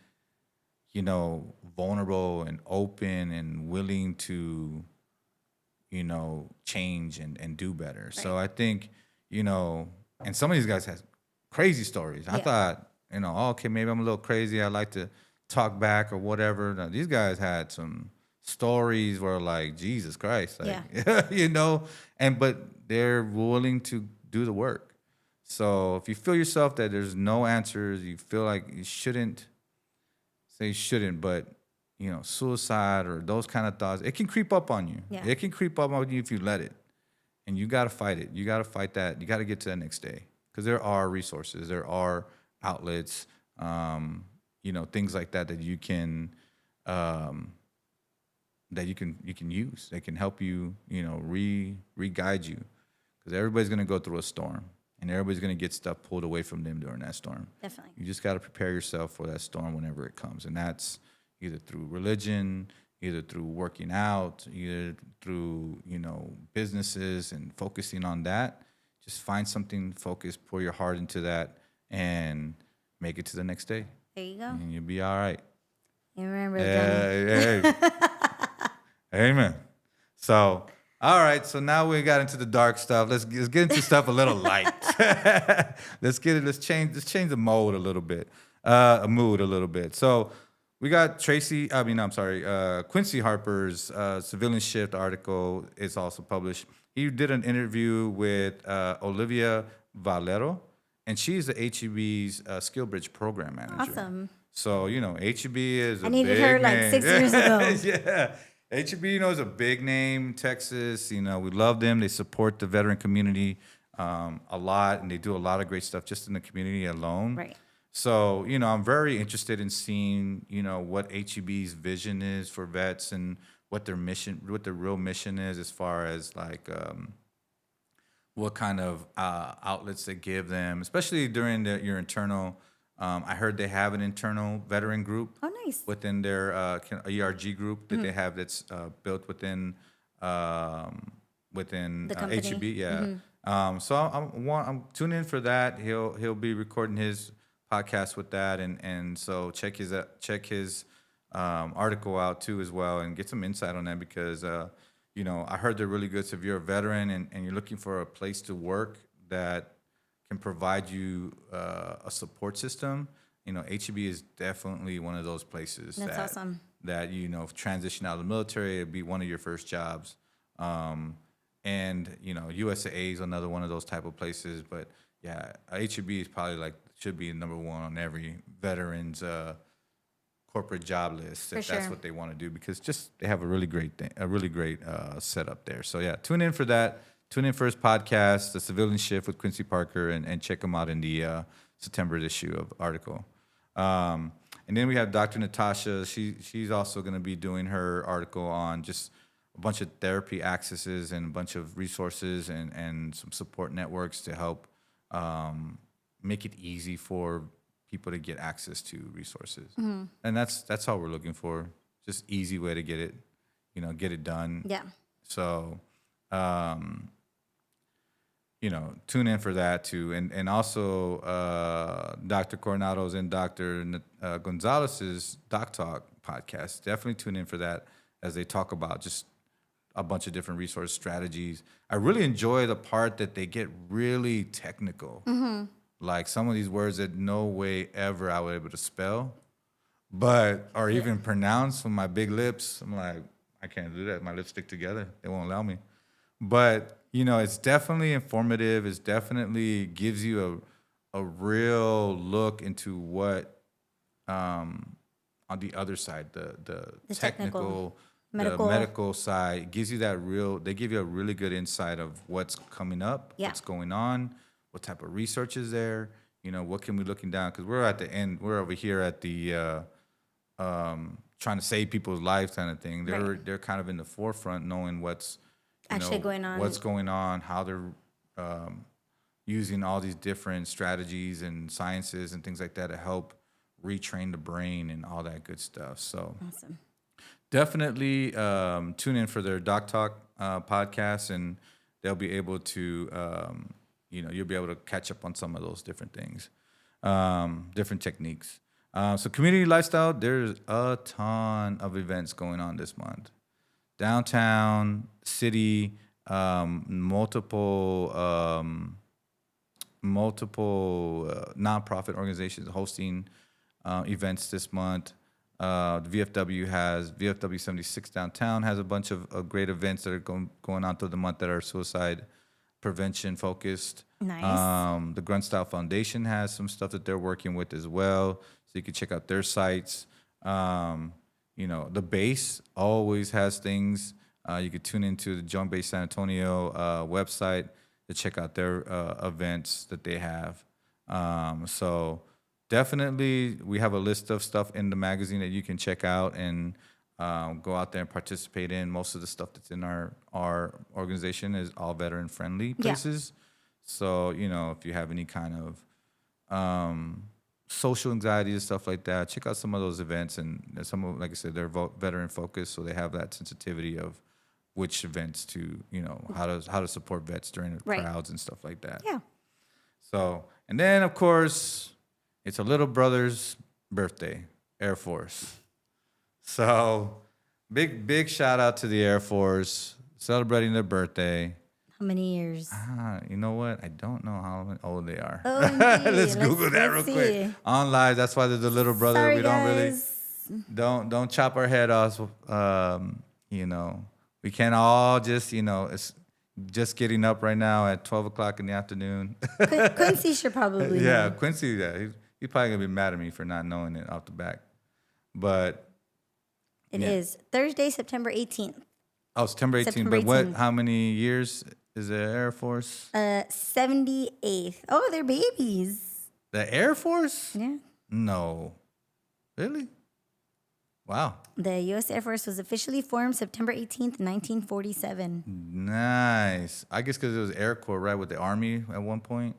vulnerable and open and willing to, change and do better. Right. So I think, and some of these guys have crazy stories. I thought, okay, maybe I'm a little crazy. I like to talk back or whatever. Now, these guys had some stories where Jesus Christ, but they're willing to do the work. So if you feel yourself that there's no answers, you feel like you shouldn't, but suicide or those kind of thoughts, it can creep up on you. Yeah. It can creep up on you if you let it. and you got to fight it. You got to fight that. You got to get to that next day because there are resources, there are outlets, things like that that you can um, you can use. They can help you, re-guide you because everybody's going to go through a storm and everybody's going to get stuff pulled away from them during that storm. Definitely. You just got to prepare yourself for that storm whenever it comes. And that's either through religion, either through working out, either through, businesses and focusing on that. Just find something, focus, pour your heart into that and make it to the next day. There you go. And you'll be all right. You remember, Johnny. Hey. Amen. So, all right. So now we got into the dark stuff. Let's get into stuff a little light. Let's change the mood a little bit. So we got Quincy Harper's Civilian Shift article is also published. He did an interview with Olivia Valero, and she's the HEB's Skill Bridge program manager. Awesome. So, HEB is I needed her like name. 6 years ago. Yeah. HEB, is a big name, Texas. We love them. They support the veteran community a lot, and they do a lot of great stuff just in the community alone. Right. So, I'm very interested in seeing, what HEB's vision is for vets and what their real mission is as far as like what kind of outlets they give them, especially during your internal. I heard they have an internal veteran group. Oh, nice. Within their ERG group that they have that's built within the company. HEB. Yeah. So I'm tuning in for that. He'll be recording his podcast with that, and so check his article out too as well, and get some insight on that because I heard they're really good. So if you're a veteran and you're looking for a place to work that can provide you a support system, HEB is definitely one of those places. That's awesome. That transition out of the military, it'd be one of your first jobs, and USAA is another one of those type of places. But yeah, HEB is probably should be number one on every veteran's corporate job list if that's what they want to do because they have a really great setup there. So yeah, tune in for that. Tune in for his podcast, The Civilian Shift with Quincy Parker, and check him out in the September issue of article. And then we have Dr. Natasha. She's also going to be doing her article on just a bunch of therapy accesses and a bunch of resources and some support networks to help make it easy for people to get access to resources. Mm-hmm. And that's all we're looking for. Just easy way to get it done. Yeah. So, tune in for that too. And also Dr. Coronado's and Dr. Gonzalez's Doc Talk podcast. Definitely tune in for that as they talk about just a bunch of different resource strategies. I really enjoy the part that they get really technical. Mm-hmm. Like some of these words that no way ever I would be able to spell, or even pronounce with my big lips. I'm like, I can't do that. My lips stick together. They won't allow me. But, it's definitely informative. It definitely gives you a real look into what, on the other side, the technical medical side, gives you they give you a really good insight of what's coming up, what's going on, what type of research is there, what can we looking down? Because we're at the end, we're over here at the trying to save people's lives kind of thing. They're kind of in the forefront knowing what's actually going on, how they're using all these different strategies and sciences and things like that to help retrain the brain and all that good stuff. So awesome. Definitely tune in for their Doc Talk podcast, and they'll be able to, you'll be able to catch up on some of those different things, different techniques. So community lifestyle, there's a ton of events going on this month. Downtown, city, multiple nonprofit organizations hosting events this month. The VFW 76 downtown has a bunch of great events that are going on through the month that are suicide prevention focused. Nice. The Grunstyle Foundation has some stuff that they're working with as well, so you can check out their sites. The base always has things. You could tune into the Joint Base San Antonio website to check out their events that they have. So definitely, we have a list of stuff in the magazine that you can check out and go out there and participate in. Most of the stuff that's in our organization is all veteran friendly places. So, if you have any kind of social anxiety and stuff like that, check out some of those events. And some of, like I said, they're veteran focused, so they have that sensitivity of which events to, how to support vets during the crowds and stuff like that. Yeah. So, and then of course, it's a little brother's birthday, Air Force. So, big shout out to the Air Force celebrating their birthday. How many years? You know what? I don't know how old they are. OMG. Let's Google that real quick. On live, that's why there's a little brother. Sorry, we don't guys. don't chop our head off. We can't all just, it's just getting up right now at 12 o'clock in the afternoon. Quincy should probably know. Quincy, he's probably going to be mad at me for not knowing it off the back. But it is Thursday, September 18th. Oh, September 18th. September But 18th. how many years is the Air Force? 78th. Oh, they're babies. The Air Force? Yeah. No. Really? Wow. The U.S. Air Force was officially formed September 18th, 1947. Nice. I guess because it was Air Corps, right, with the Army at one point.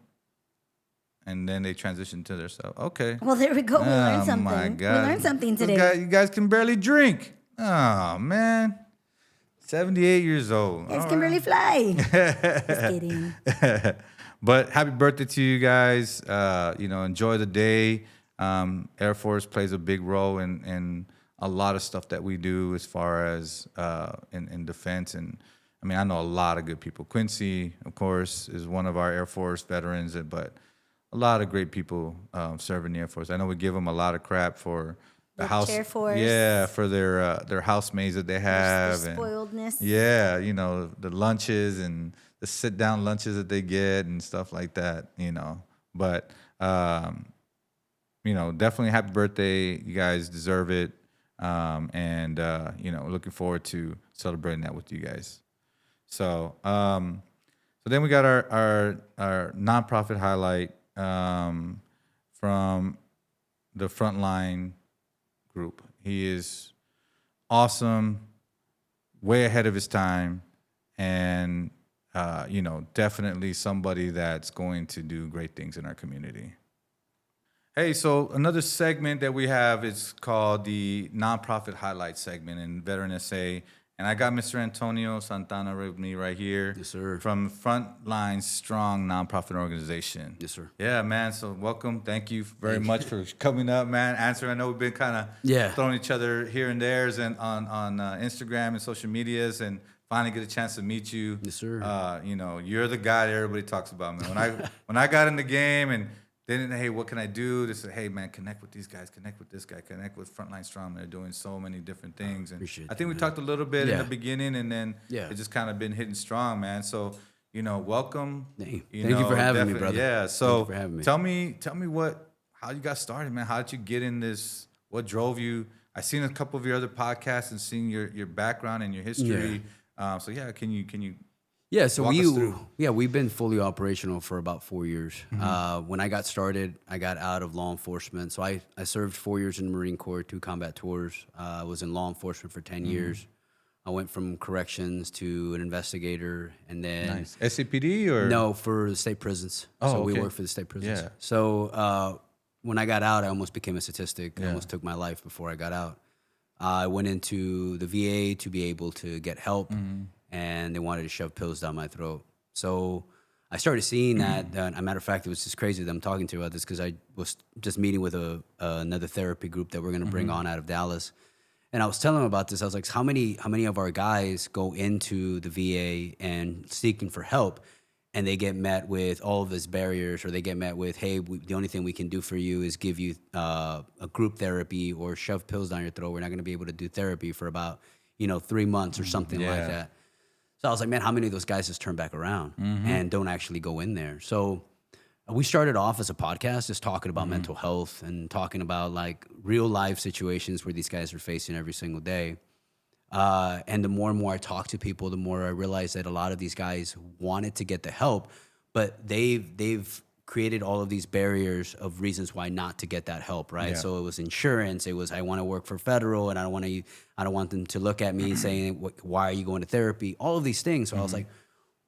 And then they transitioned to their stuff. Okay. Well, there we go. We learned Oh, something. my God. We learned something today. You guys can barely drink. Oh, man. 78 years old. You guys can barely fly. Just kidding. But happy birthday to you guys. Enjoy the day. Air Force plays a big role in a lot of stuff that we do as far as in defense. And I mean, I know a lot of good people. Quincy, of course, is one of our Air Force veterans, but a lot of great people serving the Air Force. I know we give them a lot of crap for the house, Air Force. yeah, for their housemaids that they have, Their spoiledness. and yeah, the lunches and the sit down lunches that they get and stuff like that, But definitely happy birthday, you guys deserve it, and looking forward to celebrating that with you guys. So then we got our nonprofit highlight from the Frontline group. He is awesome, way ahead of his time, and definitely somebody that's going to do great things in our community. Hey, so another segment that we have is called the Nonprofit Highlight segment in Veteran SA. And I got Mr. Antonio Santana with me right here. Yes, sir. From Frontline Strong Nonprofit Organization. Yes, sir. Yeah, man. So welcome. Thank you very much for coming up, man. Answering. I know we've been kind of throwing each other here and there's and on Instagram and social medias, and finally get a chance to meet you. Yes, sir. You're the guy that everybody talks about, man. When I got in the game and hey, what can I do? They said, hey, man, connect with these guys, connect with this guy, connect with Frontline Strong. They're doing so many different things. And I think we talked a little bit in the beginning, and then it's just kind of been hitting strong, man. So, welcome. Thank you for having me, brother. Yeah. So thank you for having me. Tell me how you got started, man. How did you get in this? What drove you? I've seen a couple of your other podcasts and seen your background and your history. Can you Yeah, so walk us through? we've been fully operational for about 4 years. When I got started, I got out of law enforcement. So I served 4 years in the Marine Corps, 2 combat tours. I was in law enforcement for 10 years. I went from corrections to an investigator, and then nice SCPD or no, for the state prisons. Oh, so we okay. work for the state prisons. Yeah. So when I got out, I almost became a statistic. I almost took my life before I got out. I went into the VA to be able to get help. And they wanted to shove pills down my throat. So I started seeing that. A matter of fact, it was just crazy that I'm talking to you about this because I was just meeting with another therapy group that we're going to bring on out of Dallas. And I was telling them about this. I was like, how many of our guys go into the VA and seeking for help, and they get met with all of these barriers, or they get met with, hey, the only thing we can do for you is give you a group therapy or shove pills down your throat. We're not going to be able to do therapy for about 3 months or something like that. So I was like, man, how many of those guys just turn back around and don't actually go in there? So we started off as a podcast just talking about mental health and talking about like real life situations where these guys are facing every single day. And the more and more I talk to people, the more I realize that a lot of these guys wanted to get the help, but they've created all of these barriers of reasons why not to get that help, right? Yeah. So it was insurance. It was I want to work for federal, and I don't want them to look at me saying, "Why are you going to therapy?" All of these things. So I was like,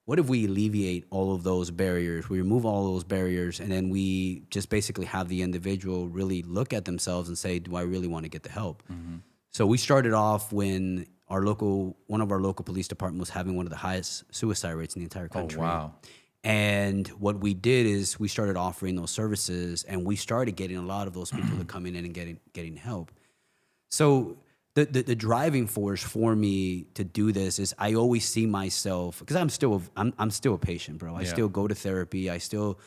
what if we alleviate all of those barriers? We remove all those barriers, and then we just basically have the individual really look at themselves and say, "Do I really want to get the help?" So we started off when one of our local police department was having one of the highest suicide rates in the entire country. Oh, wow. And what we did is we started offering those services, and we started getting a lot of those people to come in and getting help. So the driving force for me to do this is I always see myself, because I'm still a patient, bro. I still go to therapy. I still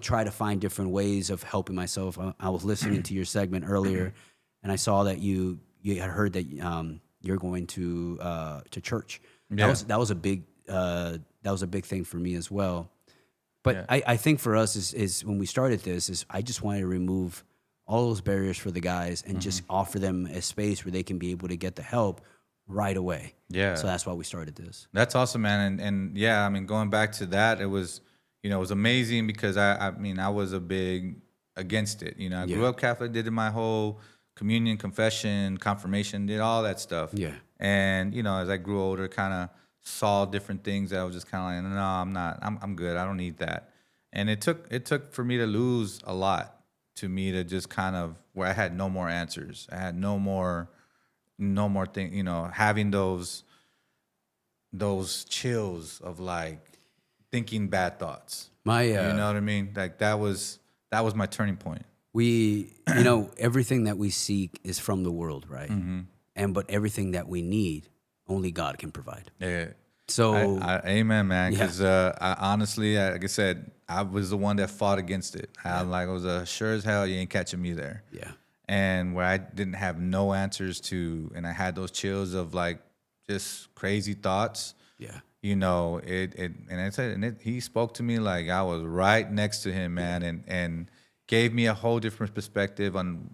try to find different ways of helping myself. I was listening to your segment earlier, and I saw that you had heard that you're going to church. Yeah. That was a big thing for me as well. But Yeah. I think for us is when we started this is I just wanted to remove all those barriers for the guys and just offer them a space where they can be able to get the help right away. Yeah. So that's why we started this. That's awesome, man. And yeah, I mean, going back to that, it was amazing because I was a big against it. I grew up Catholic, did my whole communion, confession, confirmation, did all that stuff. Yeah. And, as I grew older, kind of saw different things that I was just kind of like, no, I'm not, I'm good. I don't need that. And it took for me to lose a lot to me to just kind of where I had no more answers. I had no more thing, having those chills of like thinking bad thoughts. You know what I mean? Like that was my turning point. We, everything that we seek is from the world, right? But everything that we need, only God can provide. Yeah. So, amen, man. Because I honestly, like I said, I was the one that fought against it. I was sure as hell you ain't catching me there. yeah. And where I didn't have no answers to, and I had those chills of like just crazy thoughts. Yeah. And I said, he spoke to me like I was right next to him, man, and gave me a whole different perspective on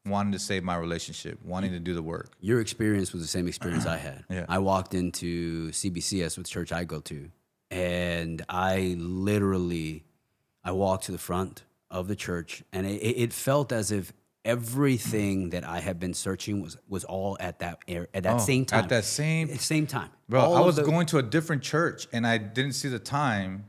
wanting to save my relationship, wanting to do the work. Your experience was the same experience I had. Yeah. I walked into CBCS, with church I go to, and I walked to the front of the church, and it felt as if everything that I had been searching was all at that same time. At that same time. Bro, I was going to a different church, and I didn't see the time.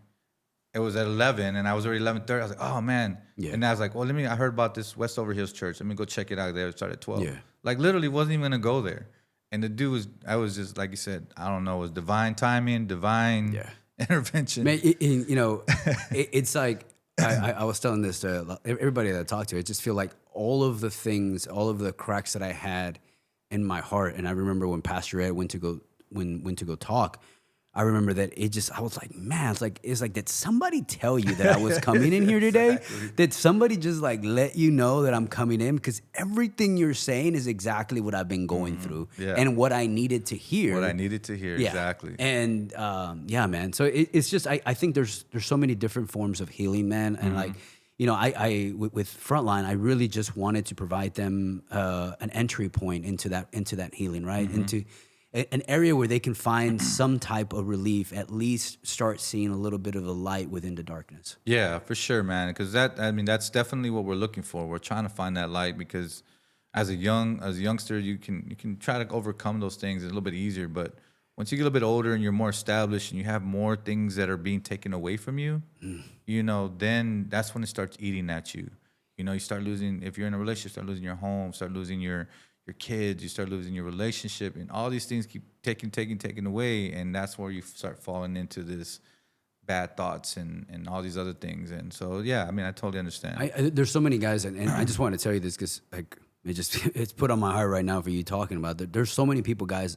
It was at 11, and I was already 11:30. I was like, oh, man. Yeah. And I was like, well, I heard about this Westover Hills church. Let me go check it out there. It started at 12. Yeah. Like, literally wasn't even going to go there. And the dude I was just, like you said, I don't know, it was divine timing, divine intervention. Man, it's like, I was telling this to everybody that I talked to. I just feel like all of the cracks that I had in my heart, and I remember when Pastor Ed went to go talk, I remember that I was like, man, it's like, did somebody tell you that I was coming in here today? Exactly. Did somebody just like let you know that I'm coming in? Because everything you're saying is exactly what I've been going through and what I needed to hear. Exactly. And man. So it's just, I think there's so many different forms of healing, man. And like, with Frontline, I really just wanted to provide them an entry point into that healing, right? Into an area where they can find some type of relief, at least start seeing a little bit of a light within the darkness. Yeah, for sure, man. Because that's definitely what we're looking for. We're trying to find that light because as a youngster, you can try to overcome those things a little bit easier. But once you get a little bit older and you're more established and you have more things that are being taken away from you, then that's when it starts eating at you. You start losing, if you're in a relationship, start losing your home, start losing your kids, you start losing your relationship, and all these things keep taking away, and that's where you start falling into this bad thoughts and all these other things. And so, I totally understand. There's so many guys, and I just want to tell you this because like it's put on my heart right now for you talking about that. There's so many people, guys,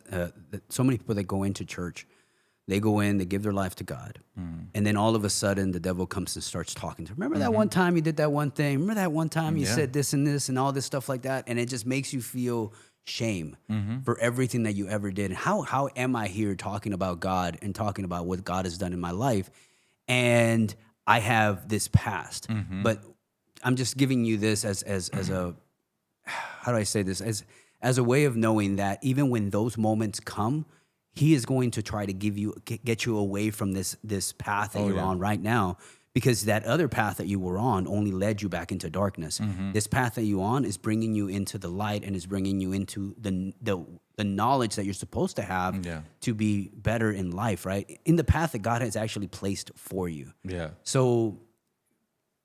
so many people that go into church. They go in, they give their life to God. And then all of a sudden, the devil comes and starts talking to them. Remember that one time you did that one thing? Remember that one time you said this and all this stuff like that? And it just makes you feel shame for everything that you ever did. And how am I here talking about God and talking about what God has done in my life? And I have this past. But I'm just giving you this as a, how do I say this? As as a way of knowing that even when those moments come, he is going to try to get you away from this path that you're on right now, because that other path that you were on only led you back into darkness. This path that you're on is bringing you into the light and is bringing you into the knowledge that you're supposed to have to be better in life, right? In the path that God has actually placed for you. Yeah. So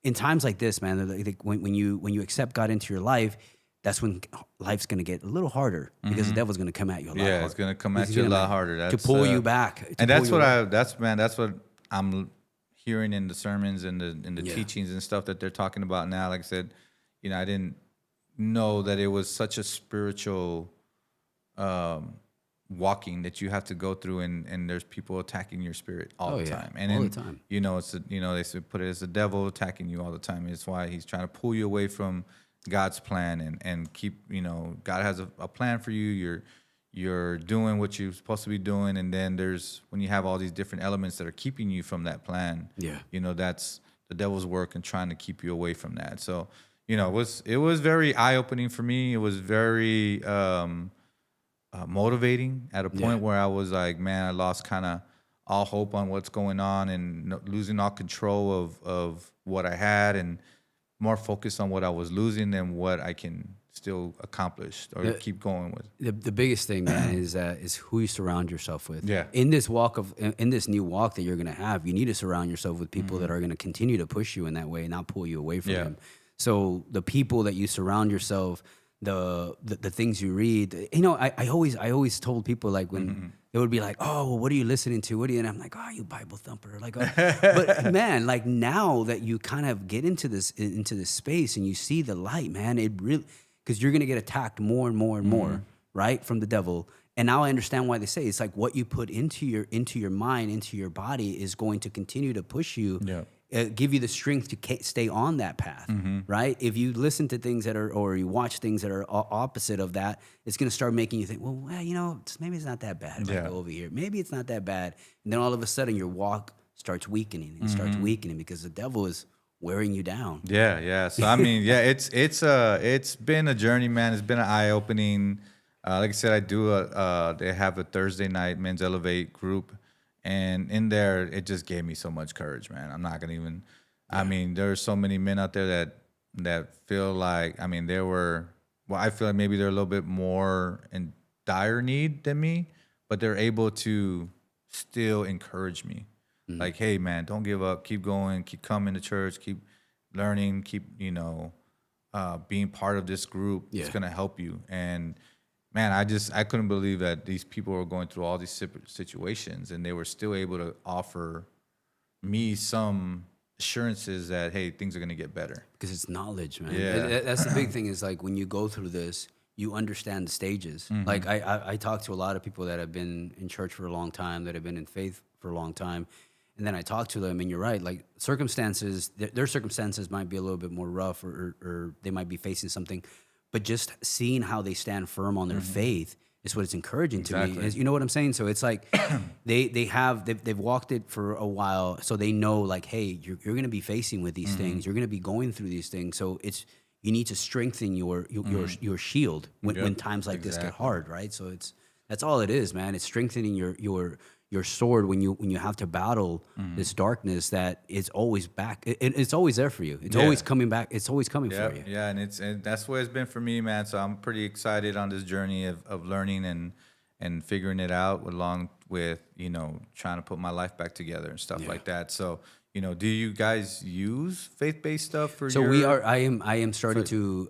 in times like this, man, like when you accept God into your life, that's when life's going to get a little harder, because the devil's going to come at you a lot harder. Yeah, it's going to come at you a lot harder. To pull you back. And that's what I'm hearing in the sermons and the teachings and stuff that they're talking about now. Like I said, I didn't know that it was such a spiritual walking that you have to go through, and there's people attacking your spirit all the time. And all then, the time. It's they should put it as the devil attacking you all the time. It's why he's trying to pull you away from God's plan and keep, God has a plan for you. You're doing what you're supposed to be doing, and then when you have all these different elements that are keeping you from that plan. That's the devil's work and trying to keep you away from that. So, it was very eye-opening for me. It was very motivating at a point where I was like, man, I lost kind of all hope on what's going on and losing all control of what I had, and more focused on what I was losing than what I can still accomplish or keep going with. The biggest thing, man, is who you surround yourself with. Yeah. In this new walk that you're going to have, you need to surround yourself with people that are going to continue to push you in that way and not pull you away from them. So the people that you surround yourself, the things you read, I always told people, like, when they would be like, oh, well, what are you listening to? And I'm like, oh, you Bible thumper. Like, but man, like, now that you kind of get into this space and you see the light, man, it really, because you're going to get attacked more and more and more, right, from the devil. And now I understand why they say it's like what you put into your mind, into your body, is going to continue to push you, give you the strength to stay on that path, right? If you listen to things or you watch things that are opposite of that, it's going to start making you think, well, maybe it's not that bad if I go over here. Maybe it's not that bad. And then all of a sudden your walk starts weakening. It starts weakening because the devil is wearing you down. Yeah. So I mean, it's been a journey, man. It's been an eye-opening. Like I said, I do they have a Thursday night Men's Elevate group, and in there it just gave me so much courage, man. I'm not gonna even. I mean, there are so many men out there that feel like, I mean, I feel like maybe they're a little bit more in dire need than me, but they're able to still encourage me. Like, hey, man, don't give up. Keep going. Keep coming to church. Keep learning. Keep, being part of this group. It's going to help you. And, man, I couldn't believe that these people were going through all these situations, and they were still able to offer me some assurances that, hey, things are going to get better. Because it's knowledge, man. Yeah. That's the big thing, is like, when you go through this, you understand the stages. Like, I talk to a lot of people that have been in church for a long time, that have been in faith for a long time. And then I talk to them, and you're right. Like, circumstances, their circumstances might be a little bit more rough, or they might be facing something. But just seeing how they stand firm on their faith is what it's encouraging to me. You know what I'm saying? So it's like they've walked it for a while, so they know, like, hey, you're going to be facing with these things. You're going to be going through these things. So you need to strengthen your shield when times like this get hard, right? So that's all it is, man. It's strengthening your sword when you have to battle this darkness that is always back. It's always there for you. It's always coming back. It's always coming for you. Yeah, and that's what it's been for me, man. So I'm pretty excited on this journey of learning and figuring it out, along with, trying to put my life back together and stuff like that. So, do you guys use faith-based stuff for So I am starting to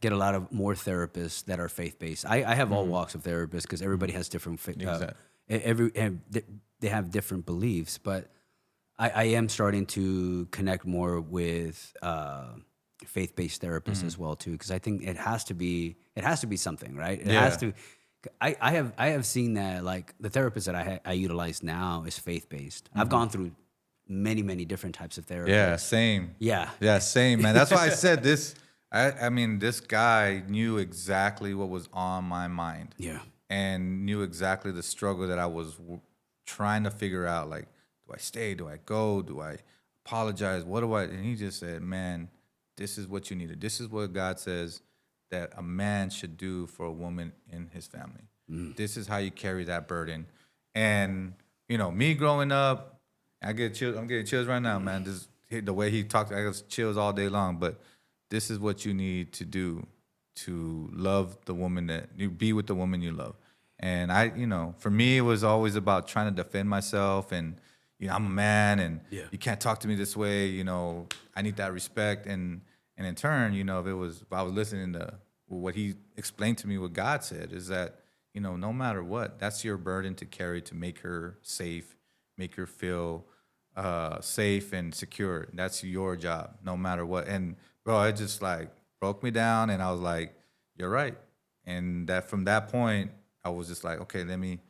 get a lot of more therapists that are faith-based. I have all walks of therapists, because everybody has different they have different beliefs, but I am starting to connect more with faith-based therapists as well too, because I think it has to be something, right? It has to. I have seen that, like, the therapist that I utilize now is faith-based. I've gone through many different types of therapists. Yeah, same. Yeah, same, man. That's why I said this. I mean, this guy knew exactly what was on my mind. Yeah. And knew exactly the struggle that I was trying to figure out. Like, do I stay? Do I go? Do I apologize? What do I? And he just said, man, this is what you needed. This is what God says. that a man should do for a woman in his family. This is how you carry that burden. And me growing up, I get chills. I'm getting chills right now, man. Just the way he talked, I get chills all day long. But this is what you need to do to love the woman that you be with the woman you love. And for me, it was always about trying to defend myself and. I'm a man, and you can't talk to me this way. I need that respect, and in turn, if I was listening to what he explained to me, what God said is that no matter what, that's your burden to carry to make her safe, make her feel safe and secure. That's your job, no matter what. And bro, it just like broke me down, and I was like, "You're right." And that from that point, I was just like, "Okay, let me."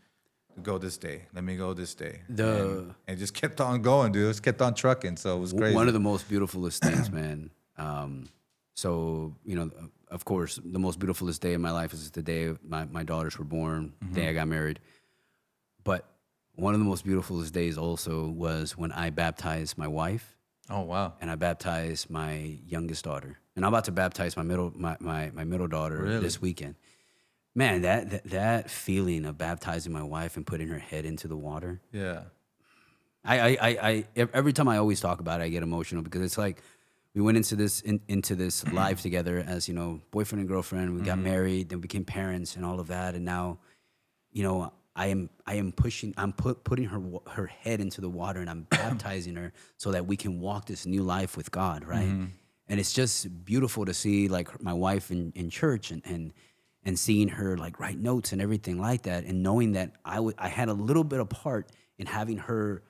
Go this day. Let me go this day. And it just kept on going, dude. It just kept on trucking. So it was crazy. One of the most beautifulest things, man. So, of course, the most beautifulest day of my life is the day my daughters were born, the day I got married. But one of the most beautifulest days also was when I baptized my wife. Oh, wow. And I baptized my youngest daughter. And I'm about to baptize my middle daughter this weekend. Man, that feeling of baptizing my wife and putting her head into the water. Yeah. I every time I always talk about it, I get emotional because it's like we went into this life together as boyfriend and girlfriend. We got married, then became parents, and all of that. And now, I am pushing. I'm putting her head into the water, and I'm baptizing her so that we can walk this new life with God, right? And it's just beautiful to see like my wife in church and seeing her like write notes and everything like that, and knowing that I had a little bit of part in having her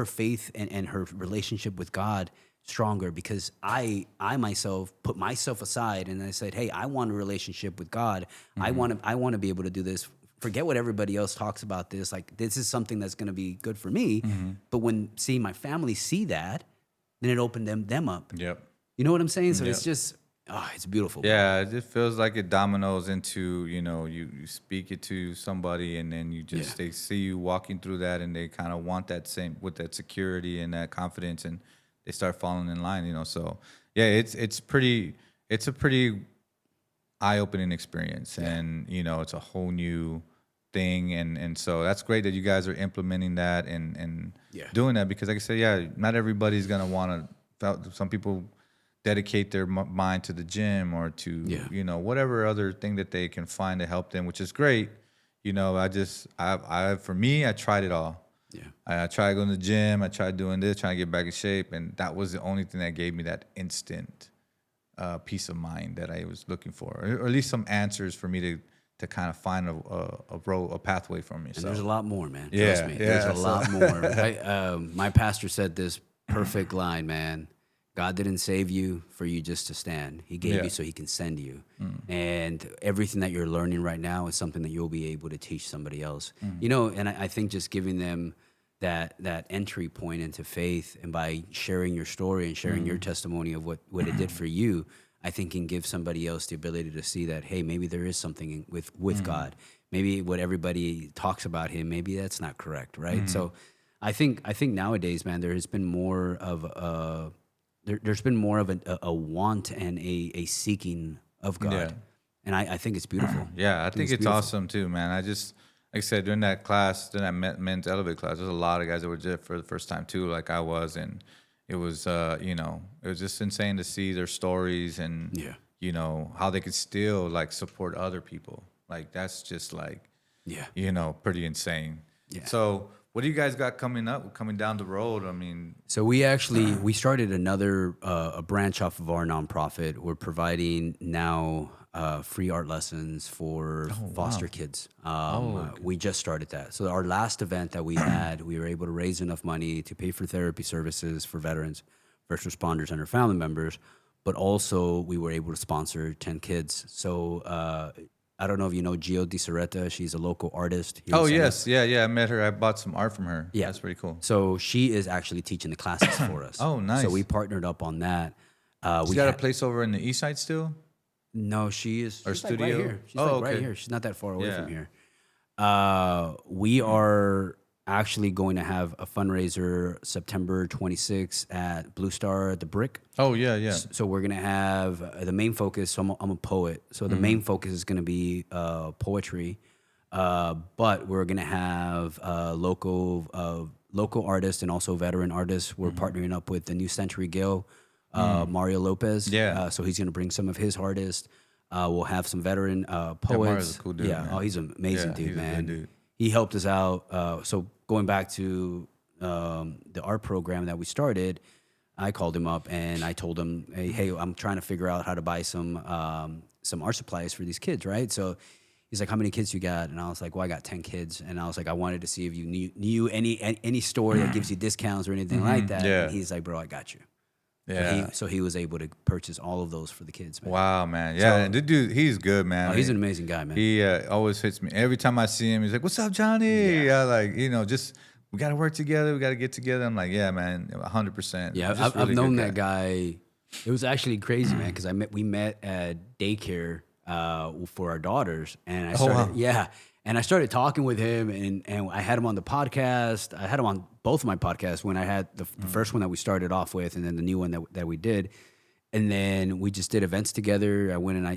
faith and her relationship with God stronger, because I myself put myself aside and I said, hey, I want a relationship with God. I want to be able to do this. Forget what everybody else talks about this. Like, this is something that's going to be good for me. But when seeing my family see that, then it opened them up. Yep. You know what I'm saying? So it's just, it's beautiful. Yeah, it just feels like it dominoes into, you speak it to somebody, and then you just they see you walking through that, and they kind of want that same with that security and that confidence, and they start falling in line. So yeah, it's a pretty eye-opening experience, and it's a whole new thing, and so that's great that you guys are implementing that and doing that, because like I said, not everybody's gonna want to. Some people dedicate their mind to the gym or to whatever other thing that they can find to help them, which is great. For me, I tried it all. Yeah, I tried going to the gym. I tried doing this, trying to get back in shape, and that was the only thing that gave me that instant peace of mind that I was looking for, or at least some answers for me to kind of find a pathway for me. And so there's a lot more, man. Trust me. There's a lot more. My pastor said this perfect line, man. God didn't save you for you just to stand. He gave you so he can send you. And everything that you're learning right now is something that you'll be able to teach somebody else. And I think just giving them that entry point into faith, and by sharing your story and sharing your testimony of what it did for you, I think can give somebody else the ability to see that, hey, maybe there is something with God. Maybe what everybody talks about him, maybe that's not correct, right? So I think nowadays, man, there has been more of there's been more of a want and a seeking of God. Yeah. And I think it's beautiful. Yeah, I think it's awesome too, man. I just, like I said, during that men's elevate class, there's a lot of guys that were there for the first time too, like I was. And it was, it was just insane to see their stories and, how they could still like support other people. Like, that's just like, pretty insane. Yeah. So, what do you guys got coming down the road? I mean, so we started another a branch off of our nonprofit. We're providing now free art lessons for foster kids. We just started that. So our last event that we had, we were able to raise enough money to pay for therapy services for veterans, first responders, and their family members. But also, we were able to sponsor 10 kids. So. I don't know if you know Gio DiSaretta. She's a local artist. Oh, yes. Yeah. I met her. I bought some art from her. Yeah. That's pretty cool. So she is actually teaching the classes for us. Oh, nice. So we partnered up on that. She's got a place over in the east side still? No, she's studio? Like right here. She's okay. right here. She's not that far away from here. We are actually going to have a fundraiser September 26th at Blue Star at the Brick. Oh yeah, yeah. So we're gonna have the main focus. So I'm a poet. So the main focus is gonna be poetry, but we're gonna have local artists and also veteran artists. We're partnering up with the New Century Gale, Mario Lopez. Yeah. So he's gonna bring some of his artists. We'll have some veteran poets. Mario's a cool dude, yeah. man. Oh, he's an amazing Yeah, dude, he's a good man. dude. He helped us out. So going back to the art program that we started, I called him up and I told him, hey, I'm trying to figure out how to buy some art supplies for these kids, right? So he's like, how many kids you got? And I was like, well, I got 10 kids. And I was like, I wanted to see if you knew any store that gives you discounts or anything like that. Yeah. And he's like, bro, I got you. Yeah. So he was able to purchase all of those for the kids, man. Wow, man. Yeah, and the dude, he's good, man. Oh, he's an amazing guy, man. He always hits me every time I see him. He's like, "What's up, Johnny?" Yeah, like just we got to work together. We got to get together. I'm like, "Yeah, man, 100%." Yeah, Just I've really known good that guy. It was actually crazy, man, because we met at daycare for our daughters, and I started, wow. and I started talking with him, and I had him on the podcast. I had him on both of my podcasts when I had the first one that we started off with, and then the new one that we did. And then we just did events together. I went and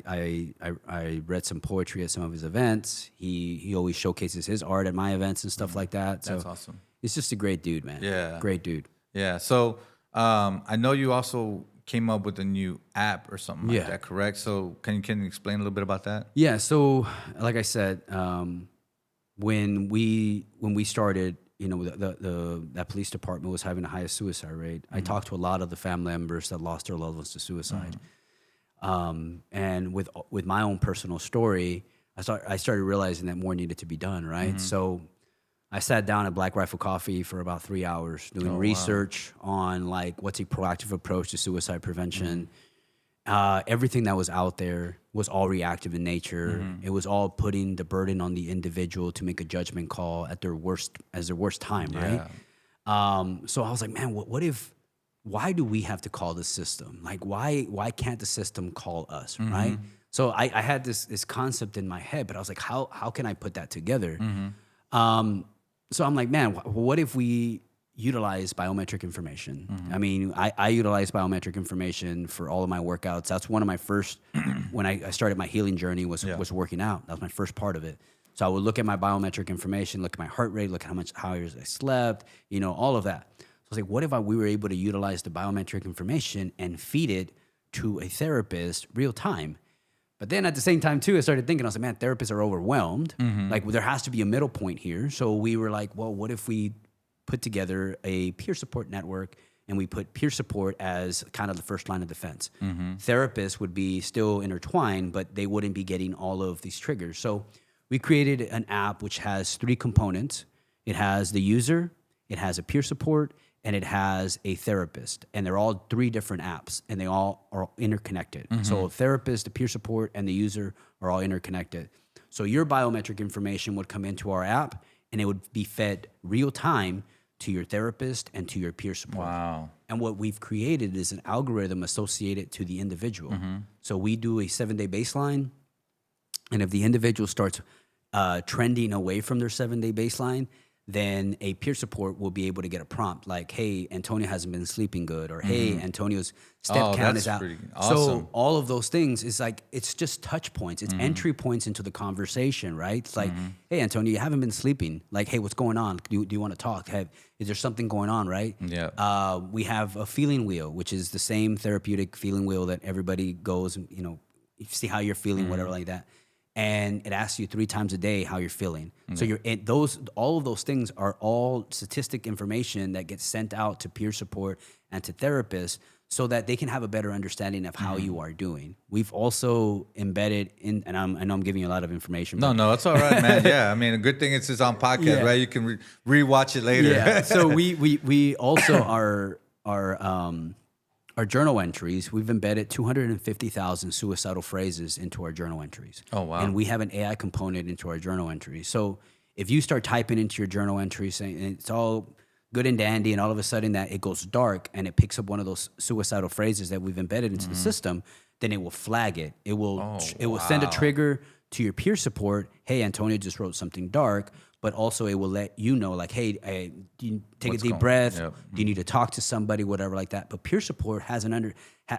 I read some poetry at some of his events. He always showcases his art at my events and stuff like that. So That's awesome. He's just a great dude, man. Yeah. Great dude. Yeah. So I know you also came up with a new app or something like Yeah. that, correct? So can you explain a little bit about that? Yeah. So like I said, when we started, that police department was having the highest suicide rate. I talked to a lot of the family members that lost their loved ones to suicide. And with my own personal story, I started realizing that more needed to be done, right? So I sat down at Black Rifle Coffee for about 3 hours doing research on like what's a proactive approach to suicide prevention. Everything that was out there was all reactive in nature. It was all putting the burden on the individual to make a judgment call at their worst time, right? So I was like, man, why do we have to call the system? Like, why can't the system call us, right? So I had this concept in my head, but I was like, how can I put that together? So I'm like, man, what if we utilize biometric information? I mean, I utilize biometric information for all of my workouts. That's one of my first, when I started my healing journey was working out. That was my first part of it. So I would look at my biometric information, look at my heart rate, look at how hours I slept, all of that. So I was like, what if we were able to utilize the biometric information and feed it to a therapist real time? But then at the same time, too, I started thinking, I was like, man, therapists are overwhelmed. Like, there has to be a middle point here. So we were like, well, what if we put together a peer support network and we put peer support as kind of the first line of defense? Therapists would be still intertwined, but they wouldn't be getting all of these triggers. So we created an app which has 3 components. It has the user, it has a peer support, and it has a therapist. And they're all 3 different apps, and they all are interconnected. So a therapist, the peer support, and the user are all interconnected. So your biometric information would come into our app, and it would be fed real time to your therapist and to your peer support. Wow. And what we've created is an algorithm associated to the individual. So we do a 7-day baseline, and if the individual starts trending away from their 7-day baseline, then a peer support will be able to get a prompt like, hey, Antonio hasn't been sleeping good, or hey, Antonio's step count is out. Pretty awesome. So all of those things is like, it's just touch points. It's entry points into the conversation, right? It's like, hey, Antonio, you haven't been sleeping. Like, hey, what's going on? Do you want to talk? Is there something going on, right? Yeah. We have a feeling wheel, which is the same therapeutic feeling wheel that everybody goes, and, you see how you're feeling, whatever like that. And it asks you 3 times a day how you're feeling. So all of those things are all statistic information that gets sent out to peer support and to therapists so that they can have a better understanding of how you are doing. We've also embedded in, and I know I'm giving you a lot of information. No, it's all right, man. Yeah, I mean, a good thing it's on podcast, right? You can re-watch it later. Yeah. So we also our journal entries, we've embedded 250,000 suicidal phrases into our journal entries. Oh, wow. And we have an AI component into our journal entries. So if you start typing into your journal entries, saying it's all good and dandy, and all of a sudden that it goes dark and it picks up one of those suicidal phrases that we've embedded into the system, then it will flag it. It will send a trigger to your peer support. Hey, Antonio just wrote something dark. but also it will let you know, like, hey, do you take What's a deep going- breath? Yep. Do you need to talk to somebody, whatever like that? But peer support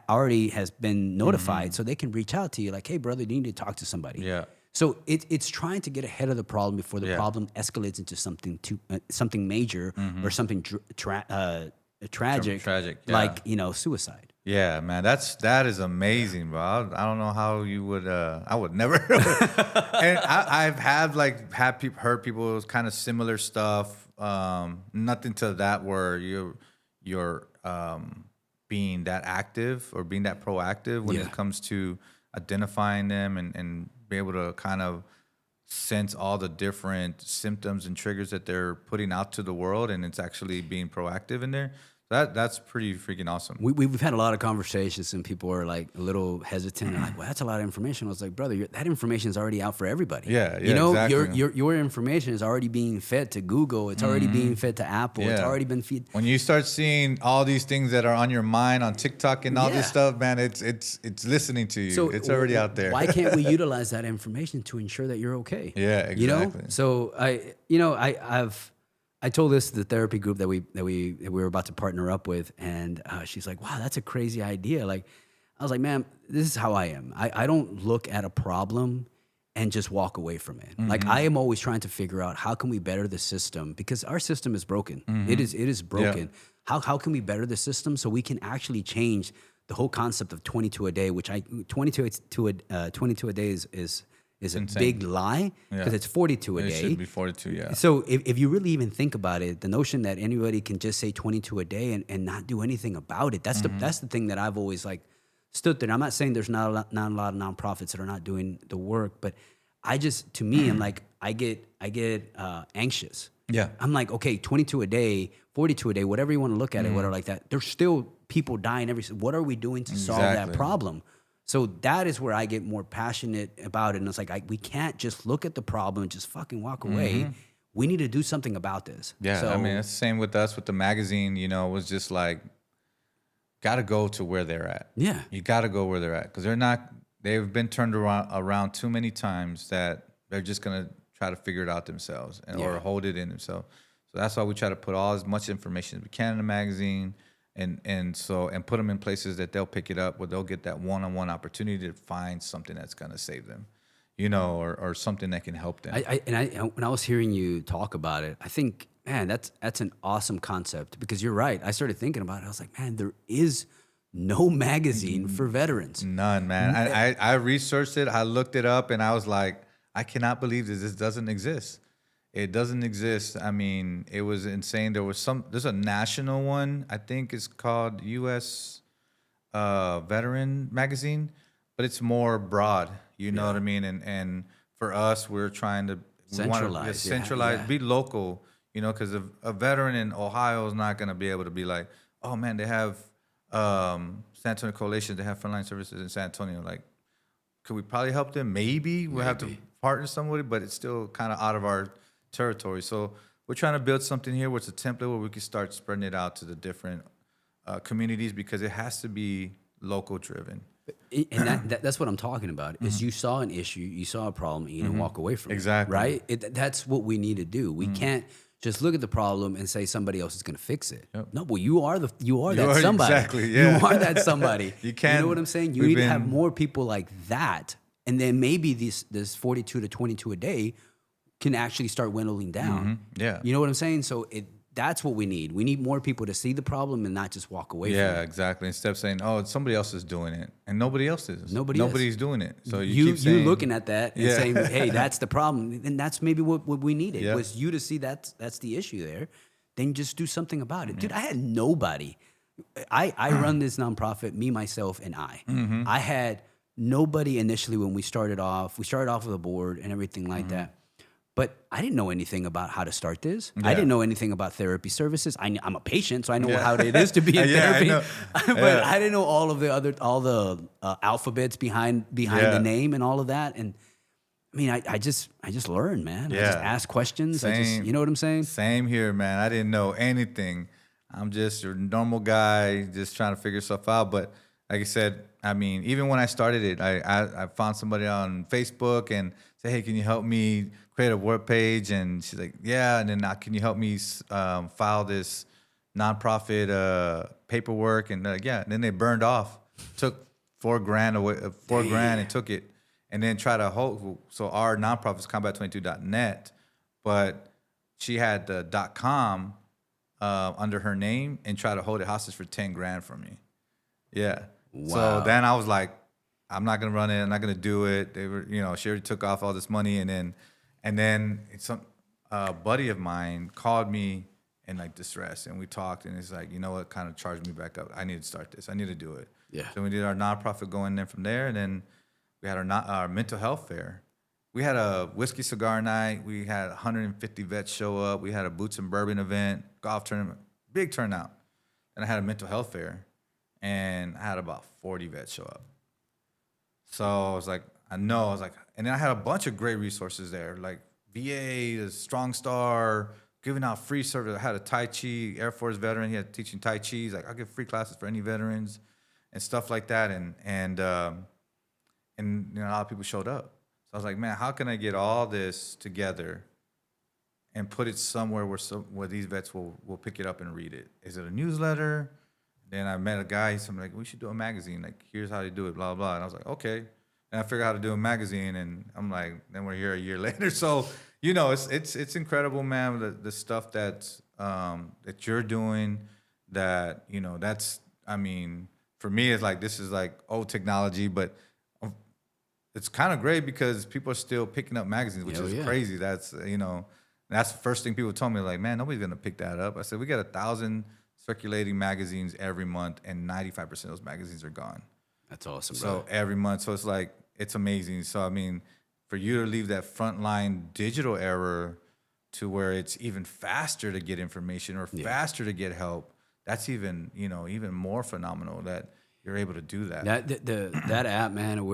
already has been notified, so they can reach out to you like, hey, brother, you need to talk to somebody. Yeah. So it's trying to get ahead of the problem before the Yeah. problem escalates into something major or something tragic, Tragic, yeah. like suicide. Yeah, man, that is amazing, bro. I don't know how you would. I would never. And I've had heard people kind of similar stuff. Nothing to that where you're being that active or being that proactive when Yeah. it comes to identifying them and be able to kind of sense all the different symptoms and triggers that they're putting out to the world, and it's actually being proactive in there. That's pretty freaking awesome. We've had a lot of conversations, and people are like a little hesitant. They're like, "Well, that's a lot of information." I was like, "Brother, that information is already out for everybody. Yeah, Your exactly. your information is already being fed to Google. It's already being fed to Apple. It's Yeah. already been fed." When you start seeing all these things that are on your mind on TikTok and all Yeah. this stuff, man, it's listening to you. So it's already out there. Why can't we utilize that information to ensure that you're okay? Yeah, exactly. So I told this to the therapy group that we were about to partner up with, and she's like, "Wow, that's a crazy idea." Like, I was like, "Man, this is how I am. I don't look at a problem and just walk away from it. Like, I am always trying to figure out how can we better the system, because our system is broken. It is broken. How can we better the system so we can actually change the whole concept of 22 a day, which 22 a day is a insane. big lie, because Yeah. it's 42 a It day. should be 42, yeah. So if you really even think about it, the notion that anybody can just say 22 a day and not do anything about it, that's the thing that I've always like stood there. I'm not saying there's not a lot of nonprofits that are not doing the work, but to me, I'm like, I get anxious. Yeah. I'm like, okay, 22 a day, 42 a day, whatever you want to look at it, whatever like that. There's still people dying what are we doing to solve that Exactly. problem? So that is where I get more passionate about it. And it's like, we can't just look at the problem and just fucking walk away. We need to do something about this. Yeah, So, I mean, it's the same with us with the magazine. It was just like, got to go to where they're at. Yeah. You got to go where they're at, because they've been turned around too many times that they're just going to try to figure it out themselves or hold it in themselves. So that's why we try to put as much information as we can in the magazine, and put them in places that they'll pick it up, where they'll get that one-on-one opportunity to find something that's going to save them, or something that can help them. when I was hearing you talk about it, I think, man, that's an awesome concept, because you're right. I started thinking about it. I was like, man, there is no magazine for veterans. None, man. I researched it. I looked it up, and I was like, I cannot believe this doesn't exist. It doesn't exist. I mean, it was insane. There's a national one. I think it's called U.S. Veteran Magazine, but it's more broad. You know what I mean? And for us, we're trying to Centralize, be local. Because a veteran in Ohio is not going to be able to be like, oh man, they have San Antonio Coalition. They have frontline services in San Antonio. Like, could we probably help them? Maybe we'll have to partner somebody, but it's still kind of out of our territory. So we're trying to build something here where it's a template where we can start spreading it out to the different communities, because it has to be local driven. And that's what I'm talking about. Is you saw an issue, you saw a problem, and you didn't walk away from Exactly. it. Right? That's what we need to do. We can't just look at the problem and say somebody else is going to fix it. No, well, you are that somebody. Exactly, yeah. You are that somebody. You can't- know what I'm saying? You need to have more people like that, and then maybe this 42 to 22 a day can actually start dwindling down. Yeah. You know what I'm saying? So that's what we need. We need more people to see the problem and not just walk away from it. Yeah, exactly. Instead of saying, "Oh, somebody else is doing it," and nobody else is. Nobody's doing it. So you keep saying, you looking at that and saying, "Hey, that's the problem," and that's maybe what we needed was you to see that's the issue there. Then just do something about it, dude. I had nobody. I run this nonprofit, me, myself, and I. I had nobody initially when we started off. We started off with a board and everything like that. But I didn't know anything about how to start this. Yeah. I didn't know anything about therapy services. I'm a patient, so I know how it is to be in Yeah, I therapy. know. But I didn't know all the alphabets behind the name and all of that. And I mean, I just learned, man. I just ask questions. Same. You know what I'm saying? Same here, man. I didn't know anything. I'm just a normal guy, just trying to figure stuff out. But like I said, I mean, even when I started it, I found somebody on Facebook and said, hey, can you help me create a web page, and she's like, yeah. And then can you help me file this nonprofit paperwork? And yeah. And then they burned off, took $4,000 away, $4,000 and took it, and then try to hold. So our nonprofit's combat22.net, but she had the .com under her name and tried to hold it hostage for $10,000 from me. Yeah. Wow. So then I was like, I'm not gonna run it. I'm not gonna do it. They were, she already took off all this money, and then some buddy of mine called me in like distress, and we talked, and it's like, you know what, kind of charged me back up. I need to start this. I need to do it. Yeah. So we did our nonprofit going in from there, and then we had our mental health fair. We had a whiskey cigar night. We had 150 vets show up. We had a boots and bourbon event, golf tournament, big turnout. And I had a mental health fair, and I had about 40 vets show up. So I was like, and then I had a bunch of great resources there, like VA, the Strong Star, giving out free service. I had a Tai Chi Air Force veteran. He had teaching Tai Chi. He's like, I'll give free classes for any veterans and stuff like that. And a lot of people showed up. So I was like, man, how can I get all this together and put it somewhere where these vets will pick it up and read it? Is it a newsletter? Then I met a guy. He's like, we should do a magazine. Like, here's how to do it, blah, blah. And I was like, okay. And I figured out how to do a magazine, and I'm like, then we're here a year later. So, it's incredible, man, the stuff that you're doing that, for me, it's like, this is like old technology, but it's kind of great because people are still picking up magazines, which is crazy. That's, that's the first thing people told me, like, man, nobody's going to pick that up. I said, we got 1,000 circulating magazines every month, and 95% of those magazines are gone. That's awesome, bro. So every month. So it's like, it's amazing. So, for you to leave that frontline digital era to where it's even faster to get information or faster to get help, that's even more phenomenal that you're able to do that. That app, man,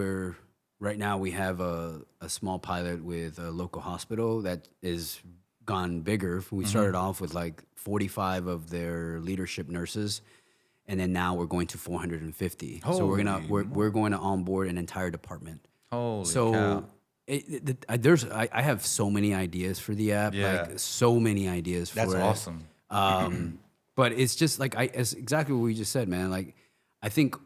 right now we have a small pilot with a local hospital that is gone bigger. We started off with like 45 of their leadership nurses, and then now we're going to 450. So we're going to onboard an entire department. Holy so cow. I have so many ideas for the app, like so many ideas for it. That's awesome. But it's just like it's exactly what we just said, man. Like, I think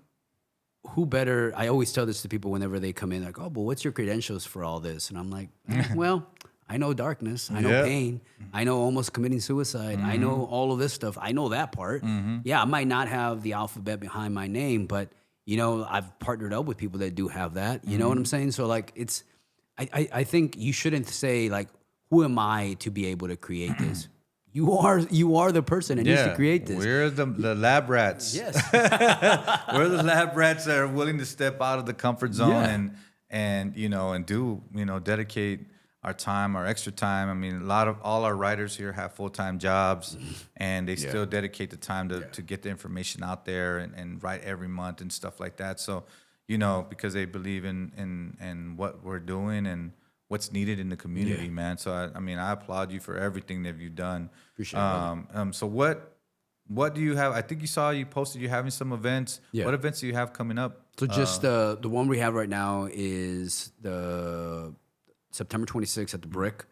who better? I always tell this to people whenever they come in, like, oh, but what's your credentials for all this? And I'm like, well, I know darkness. I know pain. I know almost committing suicide. I know all of this stuff. I know that part. Yeah, I might not have the alphabet behind my name, but, I've partnered up with people that do have that. You know what I'm saying? So, like, I think you shouldn't say, like, who am I to be able to create this? You are the person that needs to create this. We're the lab rats. Yes. We're the lab rats that are willing to step out of the comfort zone and do, dedicate our time, our extra time. All our writers here have full-time jobs, and they still dedicate the time to get the information out there and write every month and stuff like that. So, because they believe in what we're doing and what's needed in the community, man. So I applaud you for everything that you've done. Appreciate it. So what do you have? I think you posted you're having some events. Yeah. What events do you have coming up? So just the one we have right now is the September 26th at the Brick.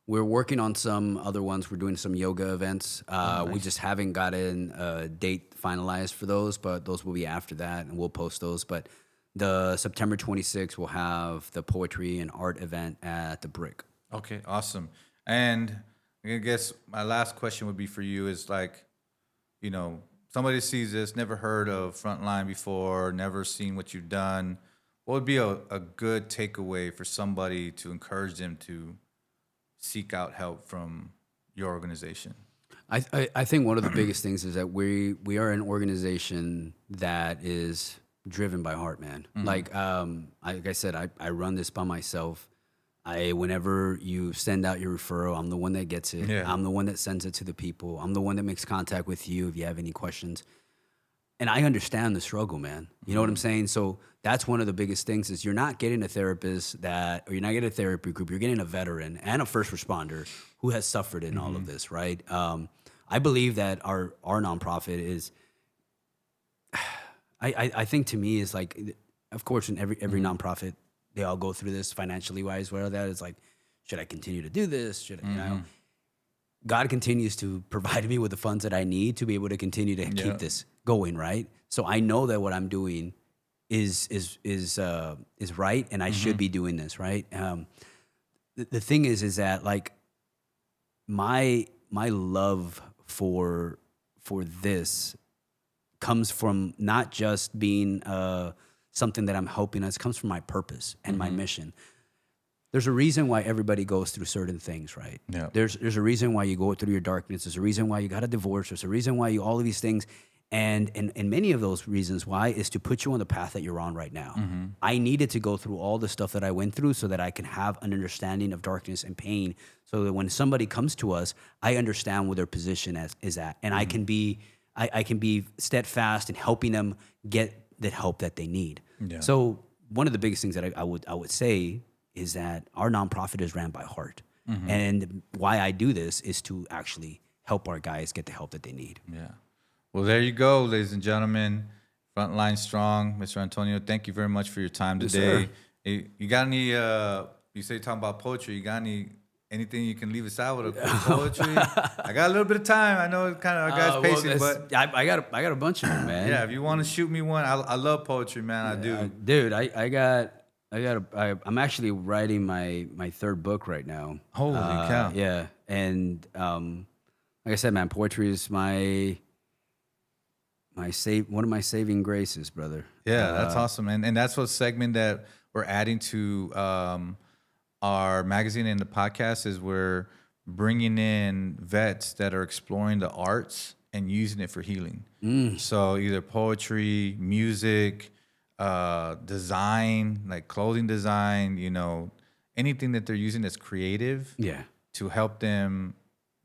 We're working on some other ones. We're doing some yoga events. Nice. We just haven't gotten a date finalized for those, but those will be after that, and we'll post those. But the September 26th, we'll have the poetry and art event at the Brick. Okay, awesome. And I guess my last question would be for you is like, somebody sees this, never heard of Frontline before, never seen what you've done. What would be a good takeaway for somebody to encourage them to seek out help from your organization? I think one of the biggest things is that we are an organization that is driven by heart, man. Like I said, I run this by myself. Whenever you send out your referral, I'm the one that gets it. Yeah. I'm the one that sends it to the people. I'm the one that makes contact with you if you have any questions. And I understand the struggle, man. You know what I'm saying? So that's one of the biggest things is you're not getting a therapist or you're not getting a therapy group. You're getting a veteran and a first responder who has suffered in all of this, right? I believe that our nonprofit is, I think to me is like, of course, in every nonprofit, they all go through this financially wise, where that is like should I continue to do this? God continues to provide me with the funds that I need to be able to continue to keep this going, right? So I know that what I'm doing is right, and I should be doing this, right? The thing is that like my love for this comes from not just being something that I'm helping us, comes from my purpose and my mission. There's a reason why everybody goes through certain things, right? Yeah. There's a reason why you go through your darkness. There's a reason why you got a divorce. There's a reason why you all of these things. And many of those reasons why is to put you on the path that you're on right now. I needed to go through all the stuff that I went through so that I can have an understanding of darkness and pain, so that when somebody comes to us, I understand where their position is at, and I can be steadfast in helping them get the help that they need. Yeah. So one of the biggest things that I would say is that our nonprofit is ran by heart, and why I do this is to actually help our guys get the help that they need. Yeah. Well, there you go, ladies and gentlemen. Frontline Strong, Mr. Antonio, thank you very much for your time today. Hey, you got any, you say you're talking about poetry, you got anything you can leave us out with poetry? I got a little bit of time. I know kind of our guys pacing, but I got a bunch of them, man. yeah, if you want to shoot me one, I love poetry, man. I do. Dude, I'm actually writing my third book right now. Holy cow. Yeah. And like I said, man, poetry is one of my saving graces, brother. Yeah, that's awesome. And that's what segment that we're adding to our magazine and the podcast is we're bringing in vets that are exploring the arts and using it for healing. So either poetry, music, design, like clothing design, anything that they're using that's creative to help them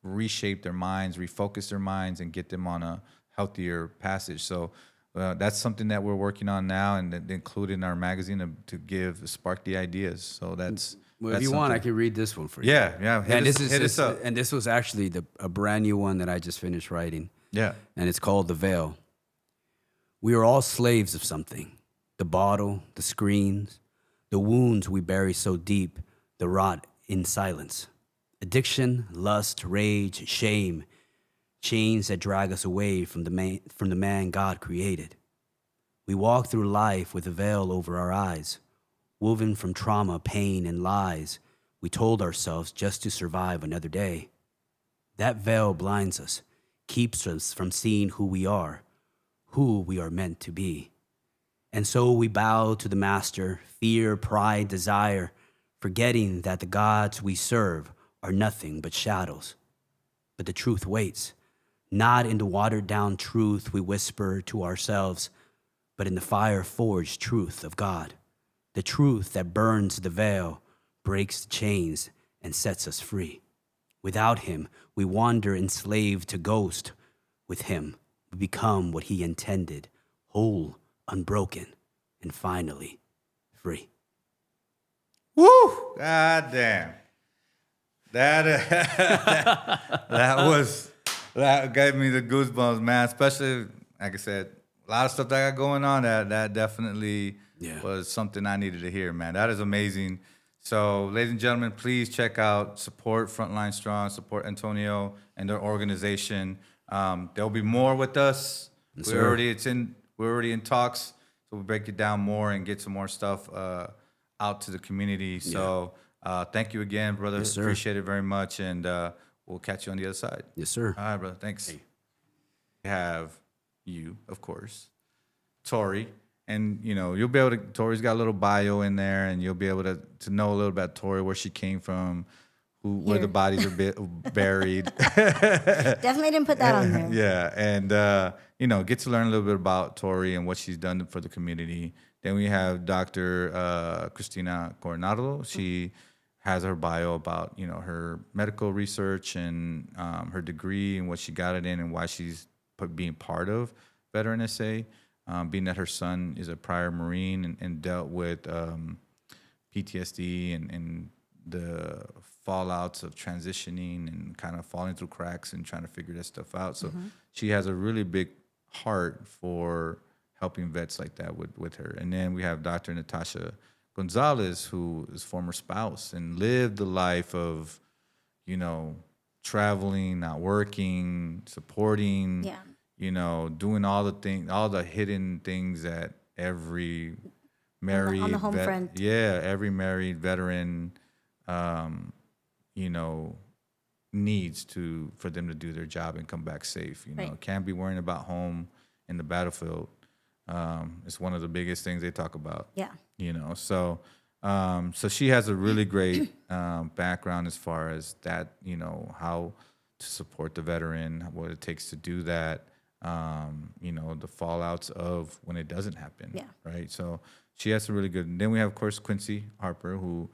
reshape their minds, refocus their minds, and get them on a healthier passage. So that's something that we're working on now and include in our magazine to spark the ideas. So that's if you want, I can read this one for you. Yeah. Hit us up. And this was actually a brand new one that I just finished writing. Yeah. And it's called The Veil. We are all slaves of something. The bottle, the screens, the wounds we bury so deep, the rot in silence. Addiction, lust, rage, shame, chains that drag us away from the man God created. We walk through life with a veil over our eyes, woven from trauma, pain, and lies we told ourselves just to survive another day. That veil blinds us, keeps us from seeing who we are meant to be. And so we bow to the master, fear, pride, desire, forgetting that the gods we serve are nothing but shadows. But the truth waits, not in the watered-down truth we whisper to ourselves, but in the fire-forged truth of God, the truth that burns the veil, breaks the chains, and sets us free. Without him, we wander enslaved to ghost. With him, we become what he intended, whole, unbroken, and finally free. Woo! God damn. That gave me the goosebumps, man. Especially, like I said, a lot of stuff that I got going on. That definitely was something I needed to hear, man. That is amazing. So, ladies and gentlemen, please check out, support Frontline Strong, support Antonio and their organization. There'll be more with us. Yes, We're already in talks, so we'll break it down more and get some more stuff out to the community. So, thank you again, brother. Yes, sir. Appreciate it very much, and we'll catch you on the other side. Yes, sir. All right, brother. Thanks. We have you, of course, Tori. And, you'll be able to, Tori's got a little bio in there, and you'll be able to know a little about Tori, where she came from, where the bodies are buried. Definitely didn't put that on there. Yeah. And, get to learn a little bit about Tori and what she's done for the community. Then we have Dr. Cristina Coronado. She has her bio about, her medical research and her degree and what she got it in and why she's being part of Veteran SA. Being that her son is a prior Marine and dealt with PTSD and the fallouts of transitioning and kind of falling through cracks and trying to figure that stuff out. So she has a really big heart for helping vets like that with her. And then we have Dr. Natasha Gonzalez, who is former spouse and lived the life of, you know, traveling, not working, supporting, Yeah. you know, doing all the things, all the hidden things that every On the married home front. yeah, every married veteran, um, you know, needs to for them to do their job and come back safe. You know, Right. can't be worrying about home in the battlefield. It's one of the biggest things they talk about. Yeah. You know, so so she has a really great background as far as that. You know, how to support the veteran, what it takes to do that. You know, the fallouts of when it doesn't happen. Yeah. Right. So she has a really good. And then we have, of course, Quincy Harper, who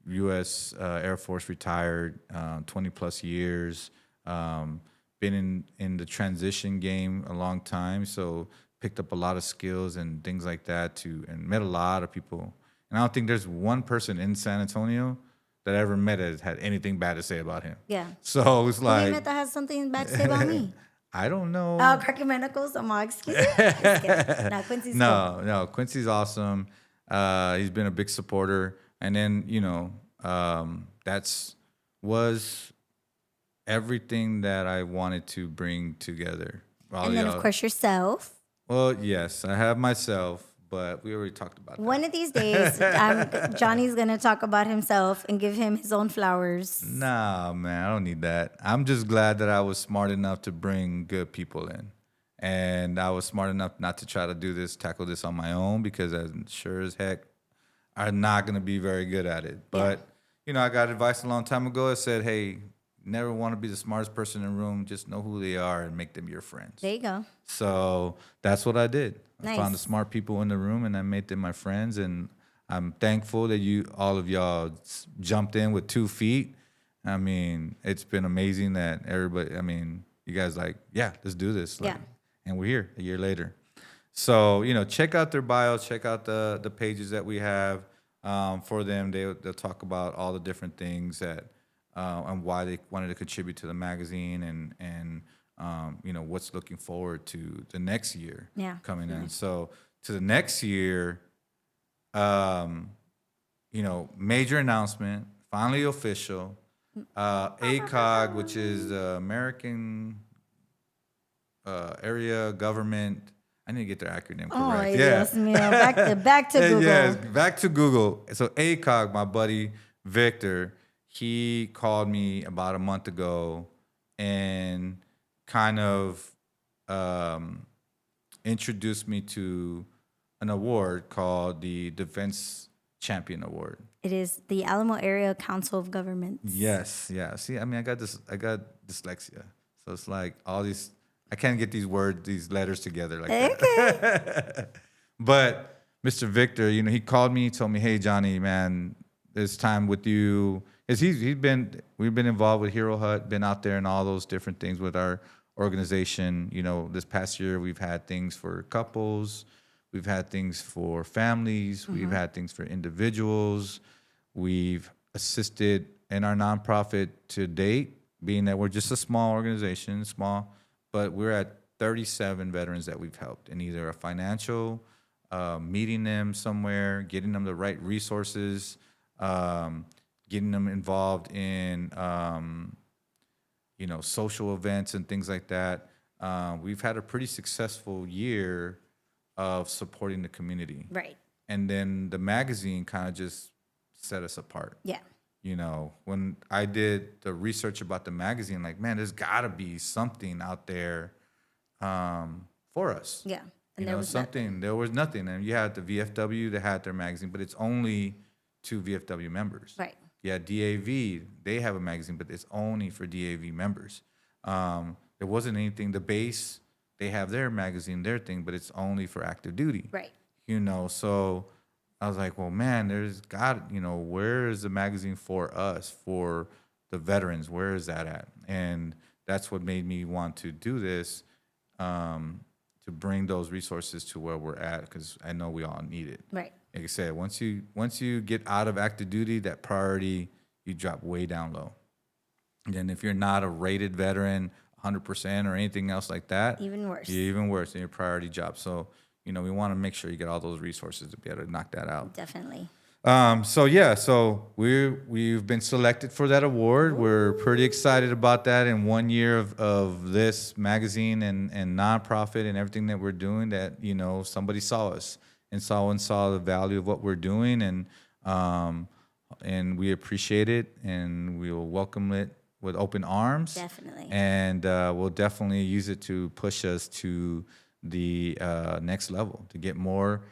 U.S. Air Force retired, 20 plus years. Been in the transition game a long time, so picked up a lot of skills and things like that and met a lot of people. And I don't think there's one person in San Antonio that I ever met that had anything bad to say about him. Yeah. So it's Who have you like, met that has something bad to say about me? I don't know. Cracking my knuckles. I'm all, excuse me. Just kidding. Nah, Quincy's cool. No, Quincy's awesome. He's been a big supporter, and then you know, that's was everything that I wanted to bring together. All And then, of y'all- course, yourself. well, yes, I have myself, but we already talked about that. One of these days, Johnny's going to talk about himself and give him his own flowers. Nah, man, I don't need that. I'm just glad that I was smart enough to bring good people in. And I was smart enough not to try to tackle this on my own, because I'm sure as heck I'm not going to be very good at it. But, you know, I got advice a long time ago. It said, hey, never want to be the smartest person in the room. Just know who they are and make them your friends. There you go. So that's what I did. I Nice. found the smart people in the room and I made them my friends. And I'm thankful that all of y'all jumped in with 2 feet. I mean, it's been amazing that everybody, I mean, you guys like, yeah, let's do this. Like, Yeah. And we're here a year later. So, you know, check out their bios, check out the pages that we have for them. They'll talk about all the different things that and why they wanted to contribute to the magazine and you know, what's looking forward to the next year coming in. So to the next year, you know, major announcement, finally official. ACOG, which is the American Area Government. I need to get their acronym correct. Dios mío. Back to Google. Yes, back to Google. So ACOG, my buddy Victor, he called me about a month ago and kind of introduced me to an award called the Defense Champion Award. It is the Alamo Area Council of Governments. Yes, yeah. See, I mean, I got dyslexia, so it's like all these. I can't get these letters together like that. But Mr. Victor, you know, he called me, told me, "Hey, Johnny, man, it's time with you." Because we've been involved with Hero Hut, been out there and all those different things with our organization. You know, this past year we've had things for couples, we've had things for families, we've had things for individuals. We've assisted in our nonprofit to date, being that we're just a small organization, but we're at 37 veterans that we've helped in either a financial, meeting them somewhere, getting them the right resources, getting them involved in, you know, social events and things like that. We've had a pretty successful year of supporting the community. Right. And then the magazine kind of just set us apart. Yeah. You know, when I did the research about the magazine, like, man, there's got to be something out there for us. Yeah. And There was nothing. And you had the VFW that had their magazine, but it's only to VFW members. Right. Yeah, DAV, they have a magazine, but it's only for DAV members. There wasn't anything. The base, they have their magazine, their thing, but it's only for active duty. Right. You know, so I was like, well, man, where is the magazine for us, for the veterans? Where is that at? And that's what made me want to do this, to bring those resources to where we're at, because I know we all need it. Right. Like I said, once you get out of active duty, that priority, you drop way down low. And then if you're not a rated veteran, 100% or anything else like that, Even worse. you're even worse in your priority job. So, you know, we want to make sure you get all those resources to be able to knock that out. Definitely. So we've been selected for that award. We're pretty excited about that. In 1 year of this magazine and nonprofit and everything that we're doing, that somebody saw us and saw the value of what we're doing, and we appreciate it, and we will welcome it with open arms. Definitely. And we'll definitely use it to push us to the next level, to get more,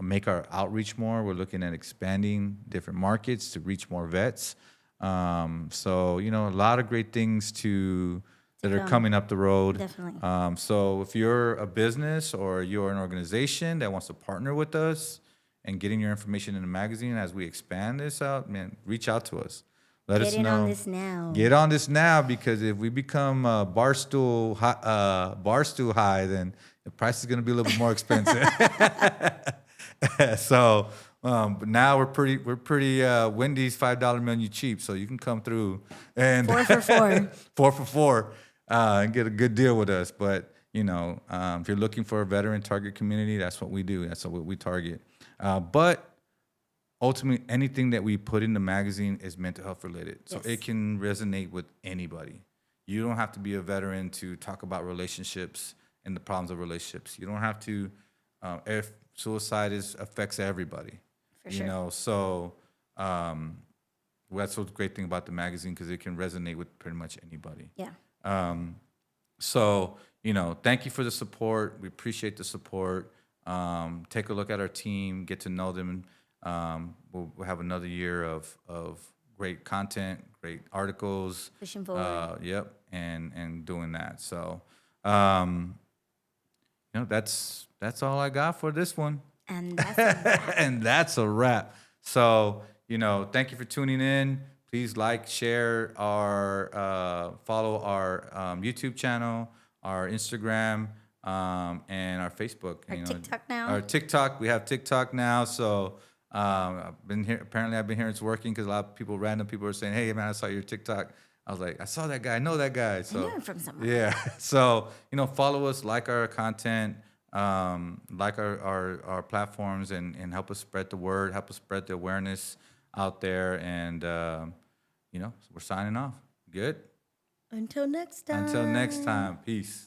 make our outreach more. We're looking at expanding different markets to reach more vets. So, a lot of great things that are come. coming up the road. Definitely. So if you're a business or you're an organization that wants to partner with us and getting your information in the magazine as we expand this out, man, reach out to us. Let us know. Get in on this now. Get on this now, because if we become barstool high, then the price is going to be a little bit more expensive. So, but now we're pretty Wendy's $5 menu cheap, so you can come through and 4 for 4. 4 for 4, and get a good deal with us. But if you're looking for a veteran target community, that's what we do. That's what we target. But ultimately, anything that we put in the magazine is mental health related, so Yes. it can resonate with anybody. You don't have to be a veteran to talk about relationships and the problems of relationships. You don't have to. If suicide affects everybody, For sure. So that's what's the great thing about the magazine, because it can resonate with pretty much anybody. Yeah. So, thank you for the support. We appreciate the support. Take a look at our team, get to know them. We'll have another year of great content, great articles. Pushing forward. Yep, and doing that. So, that's all I got for this one. And that's a wrap. And that's a wrap. So, thank you for tuning in. Please like, share, follow our YouTube channel, our Instagram, and our Facebook. Our TikTok now. Our TikTok. We have TikTok now. So I've been here. Apparently, I've been hearing it's working, because a lot of random people are saying, "Hey, man, I saw your TikTok." I was like, "I saw that guy. I know that guy." So I knew him from somewhere. yeah. So follow us, like our content, like our platforms, and help us spread the word, help us spread the awareness out there. And we're signing off. Good. Until next time. Until next time. Peace.